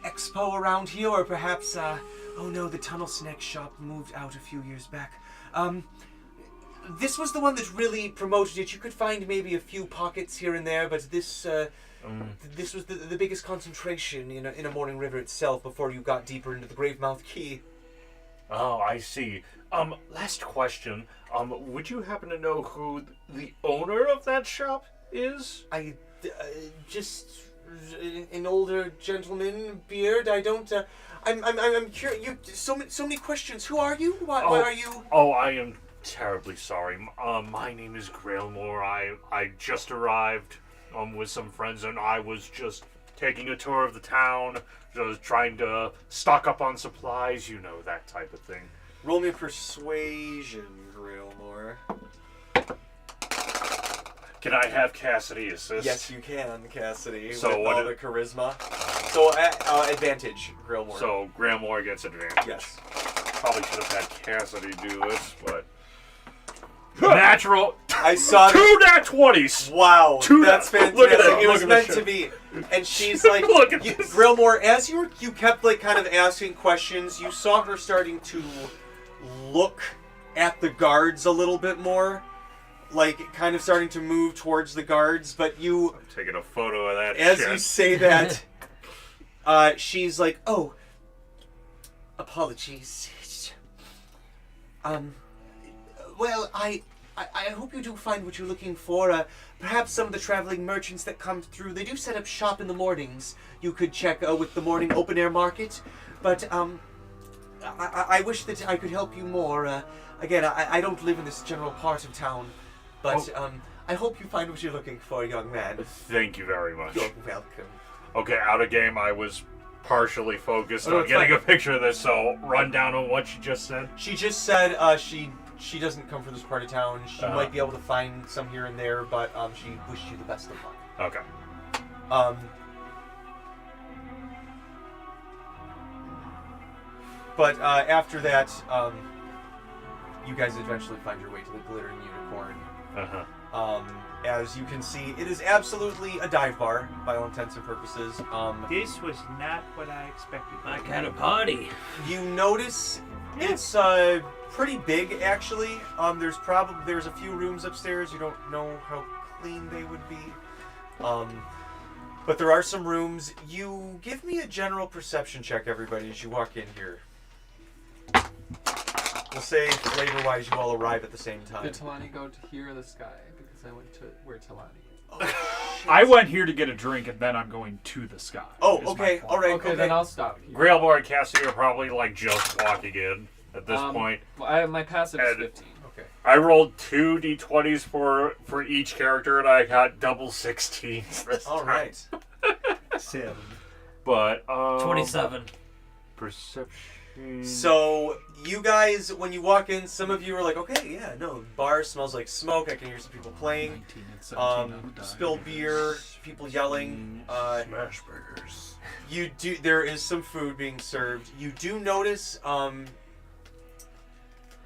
expo around here, or perhaps, oh no, the Tunnel Snack shop moved out a few years back. This was the one that really promoted it. You could find maybe a few pockets here and there, but this was the biggest concentration in a Mourningriver itself before you got deeper into the Gravemouth Key. Oh, I see. Last question. Would you happen to know who the owner of that shop is? Just an older gentleman, beard. I don't. I'm curious. So many questions. Who are you? Why are you? Oh, I am terribly sorry. My name is Grailmore. I just arrived with some friends, and I was just taking a tour of the town, just trying to stock up on supplies, that type of thing. Roll me a persuasion, Grailmore. Can I have Cassidy assist? Yes, you can, Cassidy. So with what all the charisma. So advantage, Grailmore. So Grailmore gets advantage. Yes. Probably should have had Cassidy do this, but natural. I saw two nat 20s. Wow, that's fantastic. Look at that. It was Look at meant this to be. And she's like, Look at this. Grailmore, as you kept like kind of asking questions, you saw her starting to look at the guards a little bit more. Like, kind of starting to move towards the guards, but you... I'm taking a photo of that As shit. you say that, she's like, oh, apologies. Well, I hope you do find what you're looking for. Perhaps some of the traveling merchants that come through, they do set up shop in the mornings. You could check with the morning open-air market. But, I wish that I could help you more. Again, I don't live in this general part of town. But I hope you find what you're looking for, young man. Thank you very much. You're welcome. Okay, out of game, I was partially focused Oh, on it's getting fine. a picture of this, so run down on what she just said. She just said she doesn't come from this part of town. She might be able to find some here and there, but she wished you the best of luck. Okay. But after that, you guys eventually find your way to the Glittering Unicorn. Uh-huh. As you can see, it is absolutely a dive bar, by all intents and purposes. This was not what I expected. My kind of party. You notice it's pretty big, actually. There's a few rooms upstairs. You don't know how clean they would be. But there are some rooms. You give me a general perception check, everybody, as you walk in here. We'll say flavor-wise, you all arrive at the same time. Did Talani go to here or the sky? Because I went to where Talani. I went here to get a drink, and then I'm going to the sky. Oh, is my okay, point. all right, Okay, then I'll stop here. Grailmore and Cassidy are probably like just walking in at this point. My passive is And- 15. Okay. I rolled 2 d20s for each character, and I got double 16s this All time. right. Sam. But 27. Perception. So, you guys, when you walk in, some of you are like, okay, yeah, no, bar smells like smoke. I can hear some people playing. 19 and 17 on the die. Spilled beer, people yelling. Smash burgers. There is some food being served. You do notice,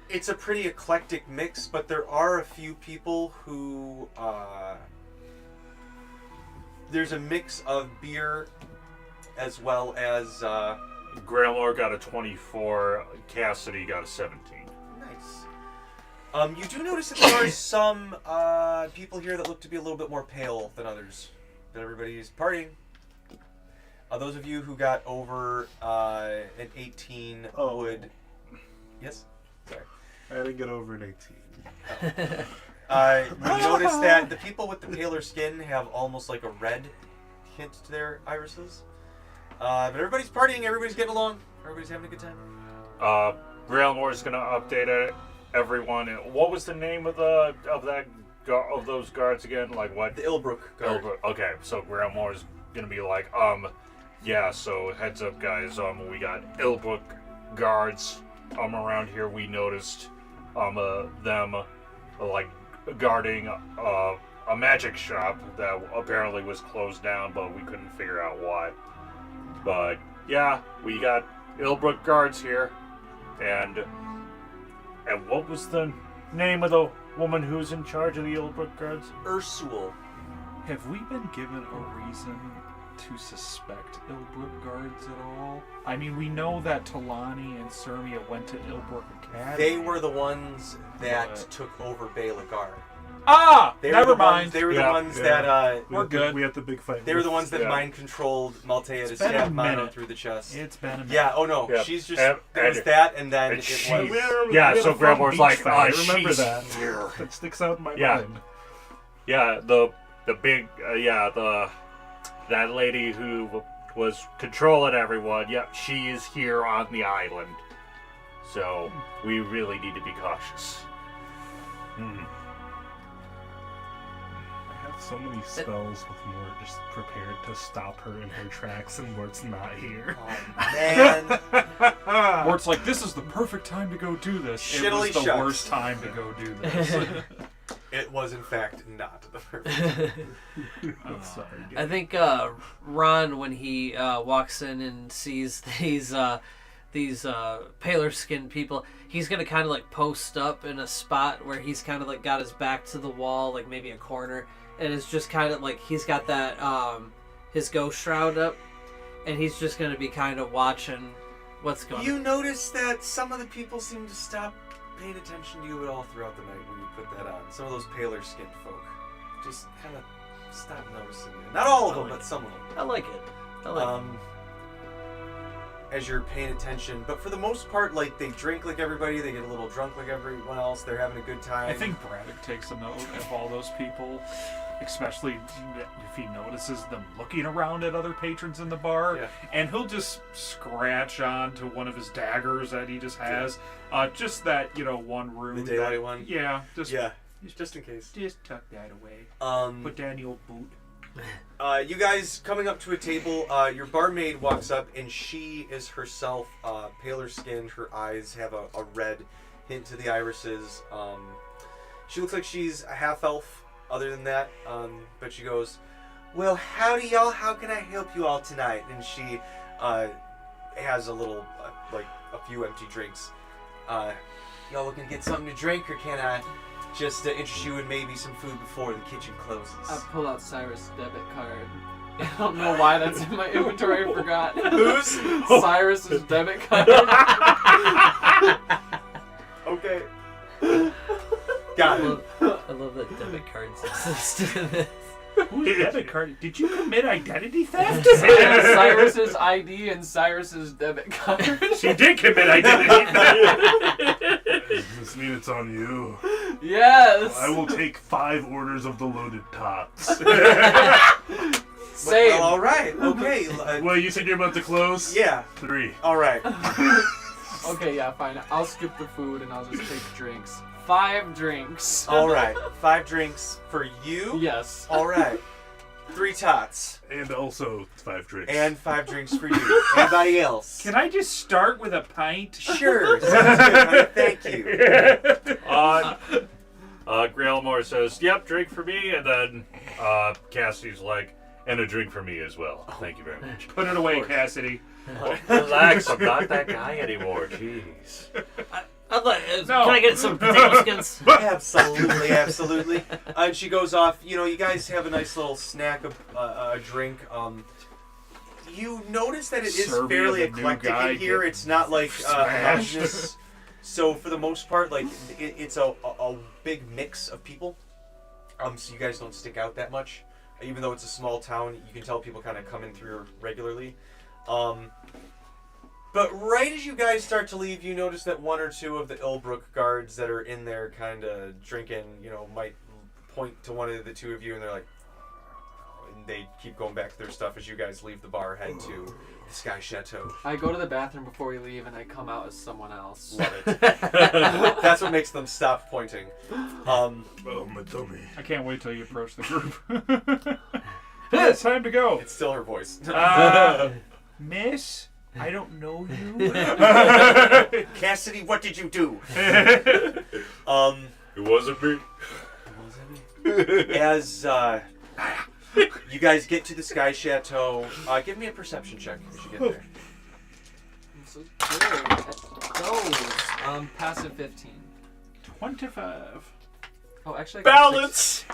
it's a pretty eclectic mix, but there are a few people who, there's a mix of beer as well as, Grailmore got a 24, Cassidy got a 17. nice. You do notice that there are some people here that look to be a little bit more pale than others. That everybody's partying. Those of you who got over an 18 would... Yes? Sorry. I didn't get over an 18. You notice that the people with the paler skin have almost like a red hint to their irises. But everybody's partying, everybody's getting along, everybody's having a good time. Grailmore's gonna update everyone. What was the name of those guards again? Like what? The Ilbrook guard. Okay, so Grailmore's gonna be like, yeah. So heads up, guys. We got Ilbrook guards around here. We noticed them like guarding a magic shop that apparently was closed down, but we couldn't figure out why. But yeah, we got Ilbrook guards here, and what was the name of the woman who's in charge of the Ilbrook guards? Ursul. Have we been given a reason to suspect Ilbrook guards at all? I mean, we know that Talani and Sermia went to Ilbrook Academy. They were the ones that But- took over Bay Lagar. Ah! They were Never the mind. Ones, they were Yeah, the ones yeah. that We We're had good. We had the big fight. they were the ones that Yeah. mind controlled Maltea to It's been a stab Mono minute. through the chest. It's been a minute. Yeah. Oh no. Yeah. She's just And- there was and- that, and then and it she- was. Yeah, We had so a fun Grailmore's beach like, fight. I oh, remember she's that. here. That sticks out in my Yeah. mind. Yeah, the big that lady who was controlling everyone. Yep, she is here on the island. So we really need to be cautious. I have so many spells with Mort just prepared to stop her in her tracks, and Mort's not here. Oh man. Mort's like, this is the perfect time to go do this. It Shittily was the shucks. worst time to go do this. It was, in fact, not the perfect. I'm sorry, dude. I think Ron, when he walks in and sees these paler skinned people, he's gonna kind of like post up in a spot where he's kind of like got his back to the wall, like maybe a corner, and it's just kind of like he's got that his ghost shroud up, and he's just gonna be kind of watching what's going on. You notice that some of the people seem to stop paying attention to you at all throughout the night when you put that on. Some of those paler skinned folk just kind of stop noticing you. Not all of them, but some of them. I like it. I like it. As you're paying attention, but for the most part, like, they drink like everybody, they get a little drunk like everyone else, they're having a good time. I think Braddock takes a note of all those people, especially if he notices them looking around at other patrons in the bar, and he'll just scratch onto one of his daggers that he just has. Just that, one room. The daylight one? Yeah. Just in case. Just tuck that away. Put down your boot. You guys coming up to a table, your barmaid walks up and she is herself paler skinned. Her eyes have a red hint to the irises. She looks like she's a half elf other than that, but she goes, "Well, howdy y'all, how can I help you all tonight?" And she has a little, like a few empty drinks. Y'all looking to get something to drink, or can I just interest you in maybe some food before the kitchen closes? I pull out Cyrus' debit card. I don't know why that's in my inventory. I forgot. Whose? Cyrus' debit card. Okay. Got it. I love that debit cards exist in this. Whose debit card? Did you commit identity theft? Cyrus's ID and Cyrus's debit card. She did commit identity theft. This means it's on you. Yes. I will take 5 orders of the loaded tots. Same. Well, all right. Okay. Well, you said you're about to close? Yeah. 3. All right. Okay, yeah, fine. I'll skip the food and I'll just take drinks. 5 drinks. All right. 5 drinks for you? Yes. All right. 3 tots. And also 5 drinks. And 5 drinks for you. Anybody else? Can I just start with a pint? Sure. Sounds good, honey. Thank you. Grailmore says, "Yep, drink for me," and then Cassie's like, "And a drink for me as well. Thank you very much." Put it away, Cassidy. Relax, I'm not that guy anymore. Jeez. I'd like, Can I get some potato skins? Absolutely, absolutely. And she goes off. You guys have a nice little snack of a drink. You notice that it is Serbia, fairly the new eclectic guy, in here. get It's not like smashed. homogenous. So for the most part, like it's a big mix of people. So you guys don't stick out that much, even though it's a small town. You can tell people kind of come in through regularly. But right as you guys start to leave, you notice that 1 or 2 of the Ilbrook guards that are in there kind of drinking, might point to one of the 2 of you, and they're like, and they keep going back to their stuff as you guys leave the bar, head to the Sky Chateau. I go to the bathroom before we leave and I come out as someone else. Love it. That's what makes them stop pointing. Oh, my tummy. I can't wait till you approach the group. It's time to go. It's still her voice. Miss, I don't know you. Cassidy, what did you do? It wasn't me. As you guys get to the Sky Chateau, give me a perception check as you get there. I'm so good at those. Passive 15. 25. Oh, actually, I got Balance.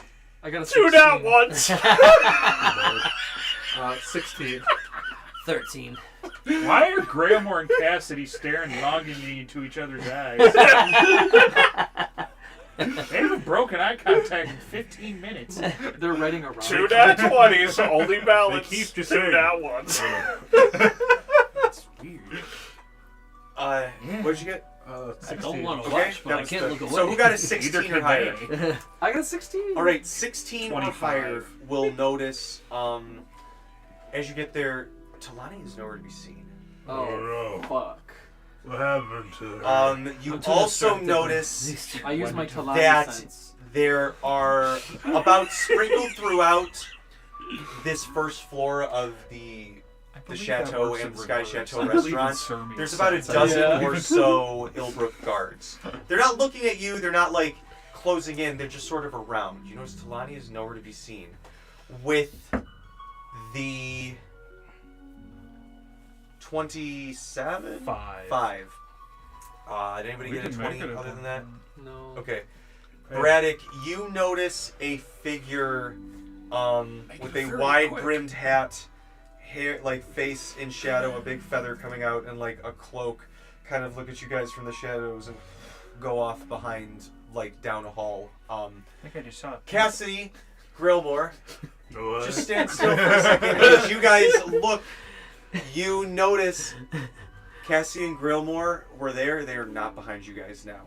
I got a 2 16. down once. 16. 13. Why are Grailmore and Cassidy staring longingly into each other's eyes? They haven't broken eye contact in 15 minutes. They're writing a 2 down 20s, only balance. They keep just 2 saying. down once. That's weird. What'd you get? I 16. don't want to Okay, watch, but that I was can't good. look away. So who got a 16 or higher? I got a 16. All right, 16 or 25. higher will notice as you get there, Talani is nowhere to be seen. Oh, no. fuck. What happened to her? You Until also it's notice I use my Talani that sense. there are about sprinkled throughout this first floor of the the believe that Chateau works and in the Sky reverse. Chateau I believe in restaurant, Surmi there's about a sense. dozen Yeah. or so Ilbrook guards. They're not looking at you. They're not like closing in. They're just sort of around. You notice Talani is nowhere to be seen. With the 27? 5. Did anybody We get a can 20 make it other than that? No. Okay. Braddock, you notice a figure with a wide-brimmed hat, hair like face in shadow, a big feather coming out, and like a cloak, kind of look at you guys from the shadows and go off behind, like down a hall. I think I just saw it. Cassidy, Grillmore, What? just stand still for a second. As you guys look, you notice Cassidy and Grillmore were there. They are not behind you guys now.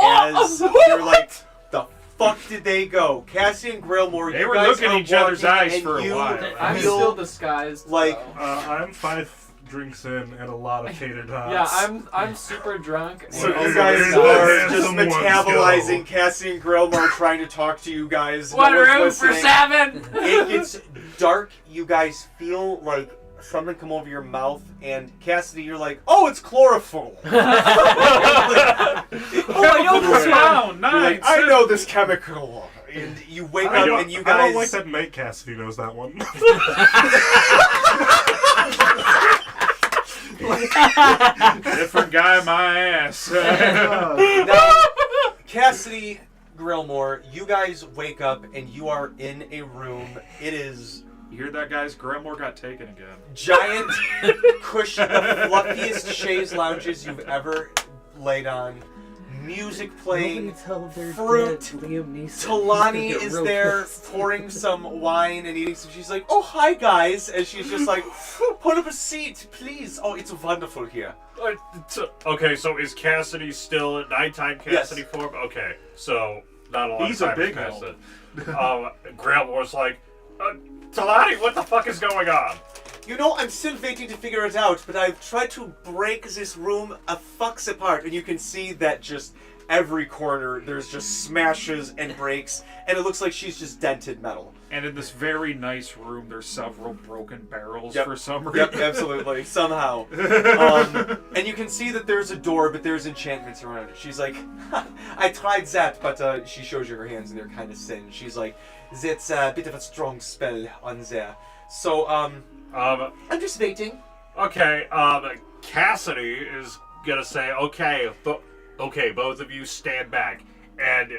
As they're like, the fuck did they go? Cassie and Grillmore, They you were guys looking are each other's walking eyes and for a you while. I'm feel still disguised. like- though. I'm 5 drinks in and a lot of catered hots. Yeah, I'm super drunk. So Well, you guys there's are the just handsome ones metabolizing go. Cassie and Grillmore trying to talk to you guys. One No one's room for listening. 7. It gets dark. You guys feel like something come over your mouth, and Cassidy, you're like, oh, it's chlorophyll. Oh, I know the sound. You're Nice. like, I know this chemical. And you wake I up don't, and you I guys. don't like that Nate Cassidy knows that one. Different guy, my ass. Now, Cassidy, Grillmore, you guys wake up and you are in a room. It is You hear that, guys? Grandmore got taken again. giant, cushion, the fluffiest chaise lounges you've ever laid on. Music playing. fruit. Talani is there pouring some wine and eating some. She's like, oh, hi, guys. And she's just like, pull up a seat, please. Oh, it's wonderful here. Okay, so is Cassidy still at nighttime Cassidy form? Okay, so not a lot He's of a time big has help. passed. Grandmore's like, Talani, what the fuck is going on? You know, I'm still waiting to figure it out, but I've tried to break this room a fucks apart, and you can see that just every corner there's just smashes and breaks, and it looks like she's just dented metal. And in this very nice room, there's several broken barrels Yep. for some reason. Yep, absolutely, somehow. And you can see that there's a door, but there's enchantments around it. She's like, I tried that, but she shows you her hands, and they're kind of thin. She's like, that's a bit of a strong spell on there. So, I'm just waiting. Okay, Cassidy is gonna say, okay, both of you stand back. And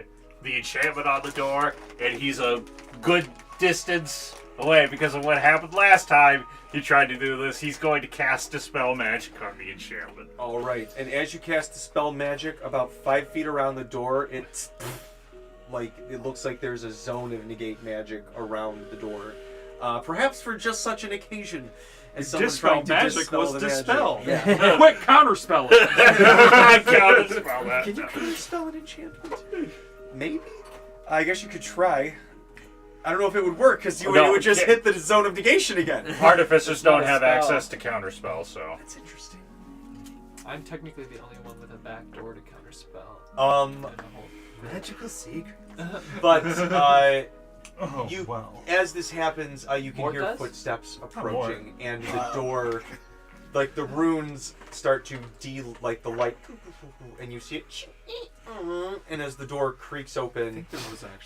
the enchantment on the door, and he's a good distance away because of what happened last time he tried to do this. He's going to cast Dispel Magic on the enchantment. All right, and as you cast Dispel Magic, about 5 feet around the door, it's like it looks like there's a zone of negate magic around the door. Perhaps for just such an occasion as someone Dispel trying to magic dispel was the dispel. magic. Yeah. Quick, counterspell it. Counterspell that. Can you counterspell an enchantment? Maybe. I guess you could try. I don't know if it would work because you No, would just yeah. hit the zone of negation again. Artificers don't Not a have spell. access to counterspell, so. That's interesting. I'm technically the only one with a back door to counterspell. Um, In the whole- Magical secret. but Oh, you, wow. as this happens, you can Mort hear does? footsteps more. approaching, and the door, like the runes start to like the light, and you see it, and as the door creaks open,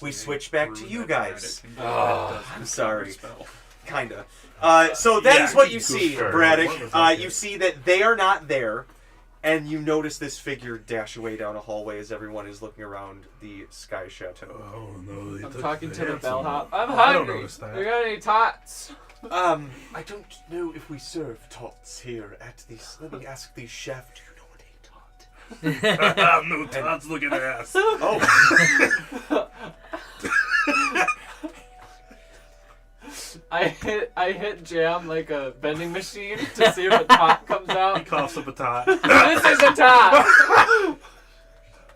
we switch back to you guys. I'm sorry. Kinda. So that is what you see, sure. Braddock. You see that they are not there, and you notice this figure dash away down a hallway as everyone is looking around the Sky Chateau. Oh, no. I'm talking to the handsome bellhop. one. I'm I don't hungry. notice that. You got any tots? I don't know if we serve tots here at this. Let me ask the chef. Do you know what a tot? No, Todd's looking ass. Oh, I hit jam like a vending machine to see if a tot comes He out. coughs up a tot. This is a tot.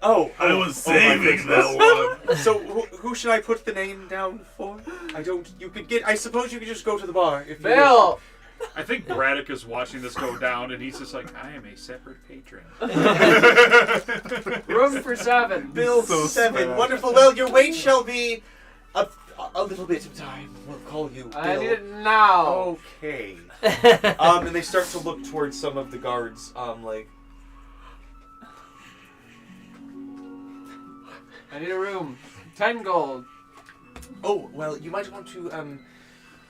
I was my saving goodness. that one. So who should I put the name down for? I don't. You could get. I suppose you could just go to the bar if you wish. Bill. I think Braddock is watching this go down, and he's just like, I am a separate patron. Room for 7. Bill So 7. smart. Wonderful. Well, your wait shall be A little bit of time. We'll call you Bill. I need it now. Okay. And they start to look towards some of the guards. Like, I need a room. 10 gold. Oh well, you might want to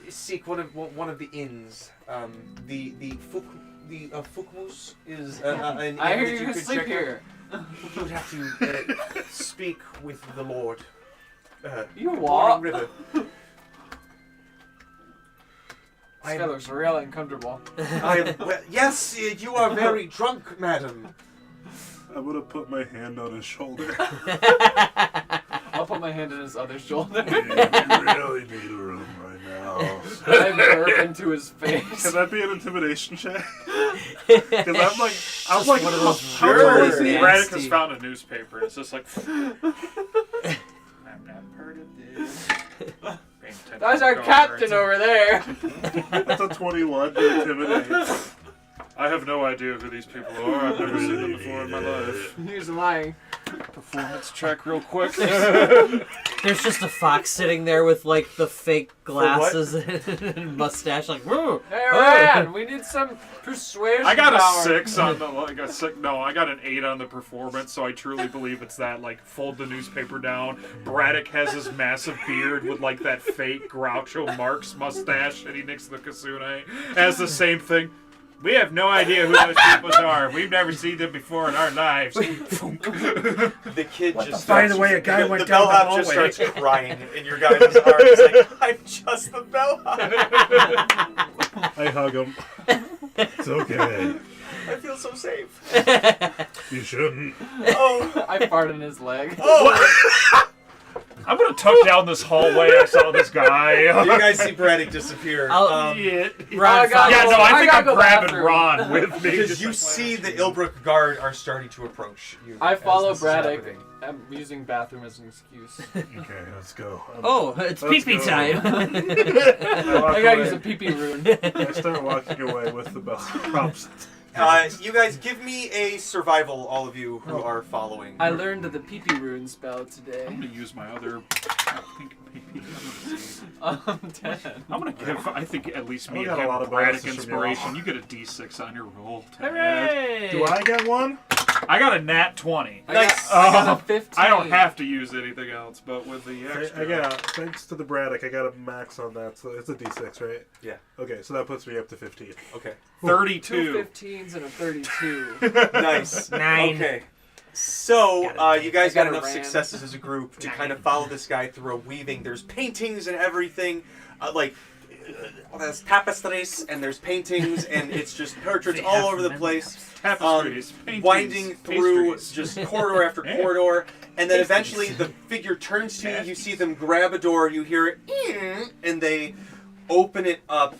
seek one of the inns. The Fukmus is an inn I hear that you you can could sleep check out. here. You would have to speak with the Lord. You what? Mourningriver. This guy looks real uncomfortable. Yes, you are very drunk, madam. I'm gonna put my hand on his shoulder. I'll put my hand on his other shoulder. You really need a room right now. I burp into his face. Can that be an intimidation check? Because I'm like, one of those how tall is he? Braddock has found a newspaper, and it's just like, I'm not part of this. That's our captain over there. That's a 21 to intimidate. I have no idea who these people are. I've never seen them before in my life. He's lying. Performance check real quick. There's just a fox sitting there with like the fake glasses and mustache, like, whoa. Hey, Ryan, we need some persuasion I got power. a 6 on the, I got an 8 on the performance, so I truly believe it's that, like, fold the newspaper down. Braddock has his massive beard with, like, that fake Groucho Marx mustache that he nicks the Kasune. Has the same thing. We have no idea who those people are. We've never seen them before in our lives. the kid just By starts, the way, a guy went the down the bellhop just hallway. starts crying in your guys' arms. Like, I'm just the bellhop. I hug him. It's okay. I feel so safe. You shouldn't. Oh, I fart in his leg. oh. I'm gonna tuck down this hallway. I saw this guy. You guys see Braddock disappear. Ron Yeah, Fox- no, I think gotta I'm go grabbing bathroom. Ron with me. Because just you like, see the Ilbrook guard are starting to approach you. I as follow this is Braddock. happening. I'm using bathroom as an excuse. Okay, let's go. Oh, it's Let's pee-pee go. time. I gotta use a pee-pee rune. I start walking away with the best props. You guys, give me a survival, all of you who are following. I learned the pee-pee rune spell today. I'm gonna use my other. I think maybe. 10. I'm gonna give. I think at least me We and got a lot him of Braddock bonuses from y'all. inspiration. You get a D6 on your roll. Hooray! Do I get one? I got a nat 20. Nice. I got a 15. I don't have to use anything else, but with the extra. I got, thanks to the Braddock, I got a max on that, so it's a D6, right? Yeah. Okay, so that puts me up to 15. Okay. 32. 2 15s and a 32. Nice. 9. Okay. So, you guys I got got a enough ram. successes as a group to kind of follow this guy through a weaving. There's paintings and everything. There's tapestries and there's paintings and it's just portraits all over the place. Tapestries, paintings, Winding through pastries. just corridor after corridor. And then eventually the figure turns to you. You see them grab a door. You hear it, and they open it up.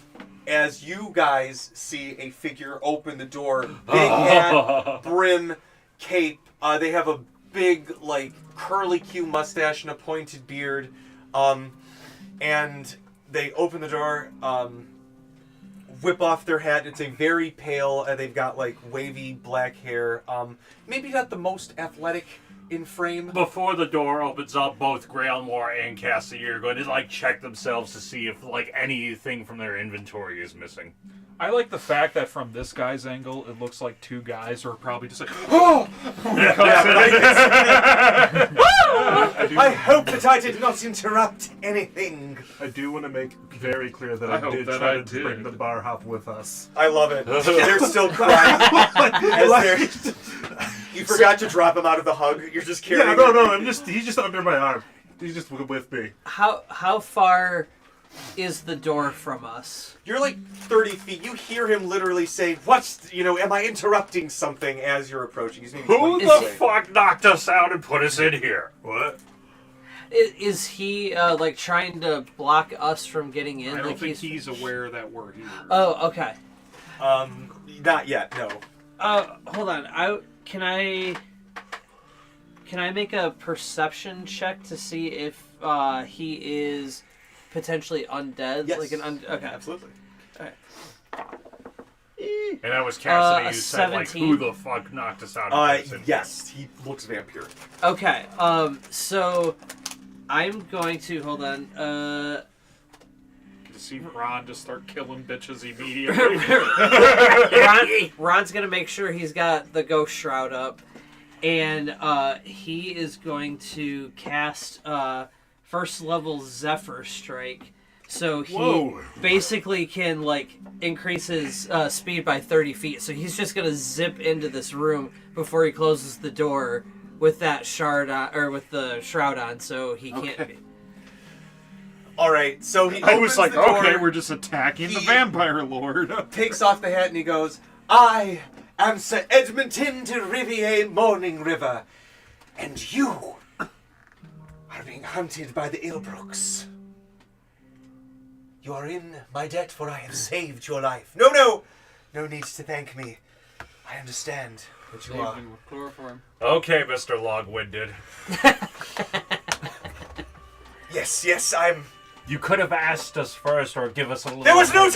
As you guys see a figure open the door, big hat, brim, cape. They have a big, like, curly Q mustache and a pointed beard. And they open the door, whip off their hat. It's a very pale, they've got, like, wavy black hair. Maybe not the most athletic in frame. Before the door opens up, both Grailmore and Cassier are going to like check themselves to see if like anything from their inventory is missing. I like the fact that from this guy's angle, it looks like two guys are probably just like, I hope that I did not interrupt anything. I do want to make very clear that I I, hope did that try I to bring did. the bar hop with us. I love it. They're still crying. You forgot to drop him out of the hug. You're just carrying Yeah, him. no, he's just under my arm. He's just with me. How far is the door from us? You're like 30 feet. You hear him literally say, am I interrupting something as you're approaching? He's maybe Who 20 the feet away. fuck knocked us out and put us in here? What? Is he like trying to block us from getting in? I don't like think he's aware that we're here. Oh, okay. Not yet, no. Hold on. Can I make a perception check to see if he is potentially undead? Yes. Like okay. Absolutely. And that was Cassidy who said like, 17. who the fuck knocked us out? And put us in Yes, he looks vampiric. Okay. So I'm going to hold on. To see Ron just start killing bitches immediately. Ron's gonna make sure he's got the ghost shroud up, and he is going to cast first level Zephyr Strike. So he basically can like increase his speed by 30 feet. So he's just gonna zip into this room before he closes the door with that shard on, or with the shroud on, so he can't. All right, so he I was opens like, the door, okay, we're just attacking the vampire lord. takes off the hat, and he goes, "I am Sir Edmonton de Riviere Mourningriver, and you are being hunted by the Ilbrooks. You are in my debt, for I have saved your life. No need to thank me. I understand that you are." With chloroform. Okay, Mr. Long-Winded. Yes, I'm... You could have asked us first or give us a little... There was no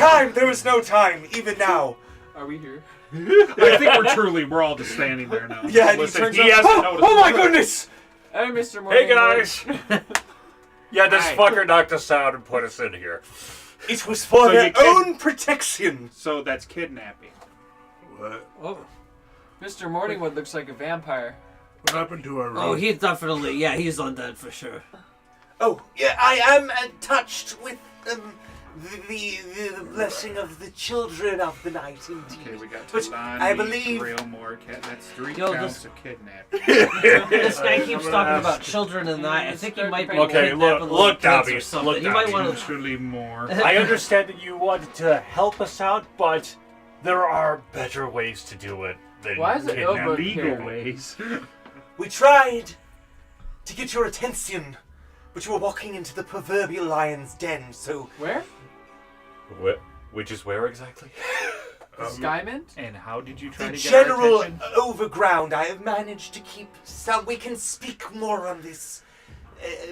time, even now. Are we here? I think we're all just standing there now. Yeah, and Listen, he turns has around, to notice. oh my goodness! Hey, Mr. Morning. Hey, guys! Yeah, this Hi. fucker knocked us out and put us in here. It was for So their you can't- own protection. So that's kidnapping. What? Oh, Mr. Morningwood looks like a vampire. What happened to our room? oh, he's definitely he's undead for sure. Oh, yeah, I am touched with the blessing of the children of the night, indeed. Okay, we got But Talani, I believe... Grailmore, that's 3 Yo, counts this- of kidnapping. This guy keeps I'm gonna talking ask- about children in the night. I think he might be Okay, kidnapping look, little kids Dobby, or something. look, You might Dobby. want to. Usually more. I understand that you wanted to help us out, but there are better ways to do it than Why is it kidnapping. Ilbrook Legal here? ways. We tried to get your attention, but you were walking into the proverbial lion's den, so... Where? Which is where exactly? Skymint? And how did you try The to get general our attention? overground, I have managed to keep some... We can speak more on this.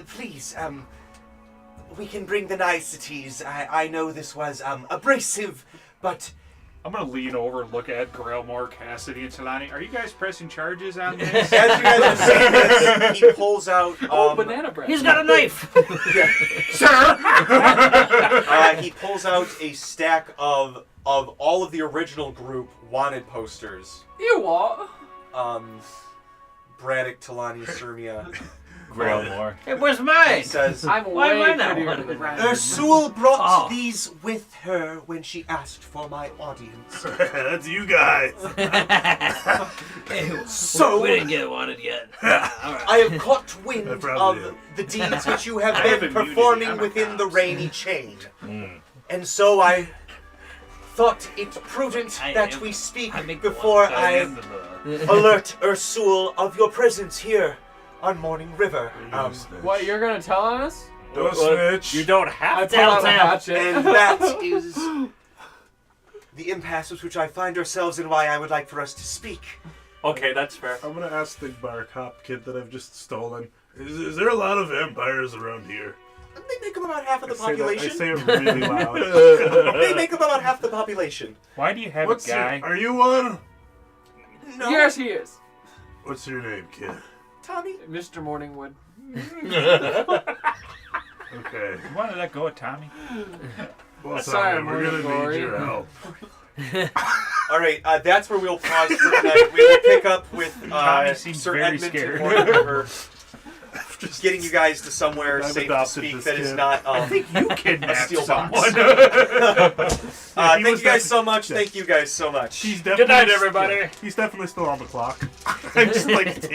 Please, we can bring the niceties. I know this was abrasive, but... I'm gonna lean over and look at Grailmore, Cassidy, and Talani. Are you guys pressing charges on this? As you guys are saying this, he pulls out... Oh, banana bread. He's got a knife. he pulls out a stack of all of the original group wanted posters. You what? Braddock, Talani, Sirmia. Grailmore. Hey, where's He mine? says, I'm Why am I way not prettier one of than the Ryan. Ursule brought Oh. these with her when she asked for my audience. That's you guys. Hey, So- we didn't get wanted yet. All right. I have caught wind I probably of the deeds which you have I have been immunity, performing I'm a within the house. rainy chain. And so I thought it prudent I that am- we speak I make the before one. I alert Ursule of your presence here on Mourningriver. What, you're gonna tell on us? Don't snitch. You don't I have pull to. out a Telltale. hatchet. And that is the impasse with which I find ourselves and why I would like for us to speak. Okay, that's fair. I'm gonna ask the bar cop kid that I've just stolen. Is there a lot of vampires around here? They make up about half of the I say population. it really loud. They make up about half the population. Why do you have What's a guy? are you one? No, Yes, he is. What's your name, kid? Tommy. Mr. Morningwood. Okay. You want to let go of Tommy? Well, Sorry, Tommy, we're gonna Morning need your Glory. help. all right, that's where we'll pause for tonight. We will pick up with Tommy seems Sir very Edmund scared. Mourningriver, getting you guys to somewhere I've safe to adopted speak this that is kid. not You a kidnapped steel box. someone. Thank was you guys def- so much. yeah. Thank you guys so much. He's definitely Good night, everybody. He's definitely still on the clock. I'm just like taking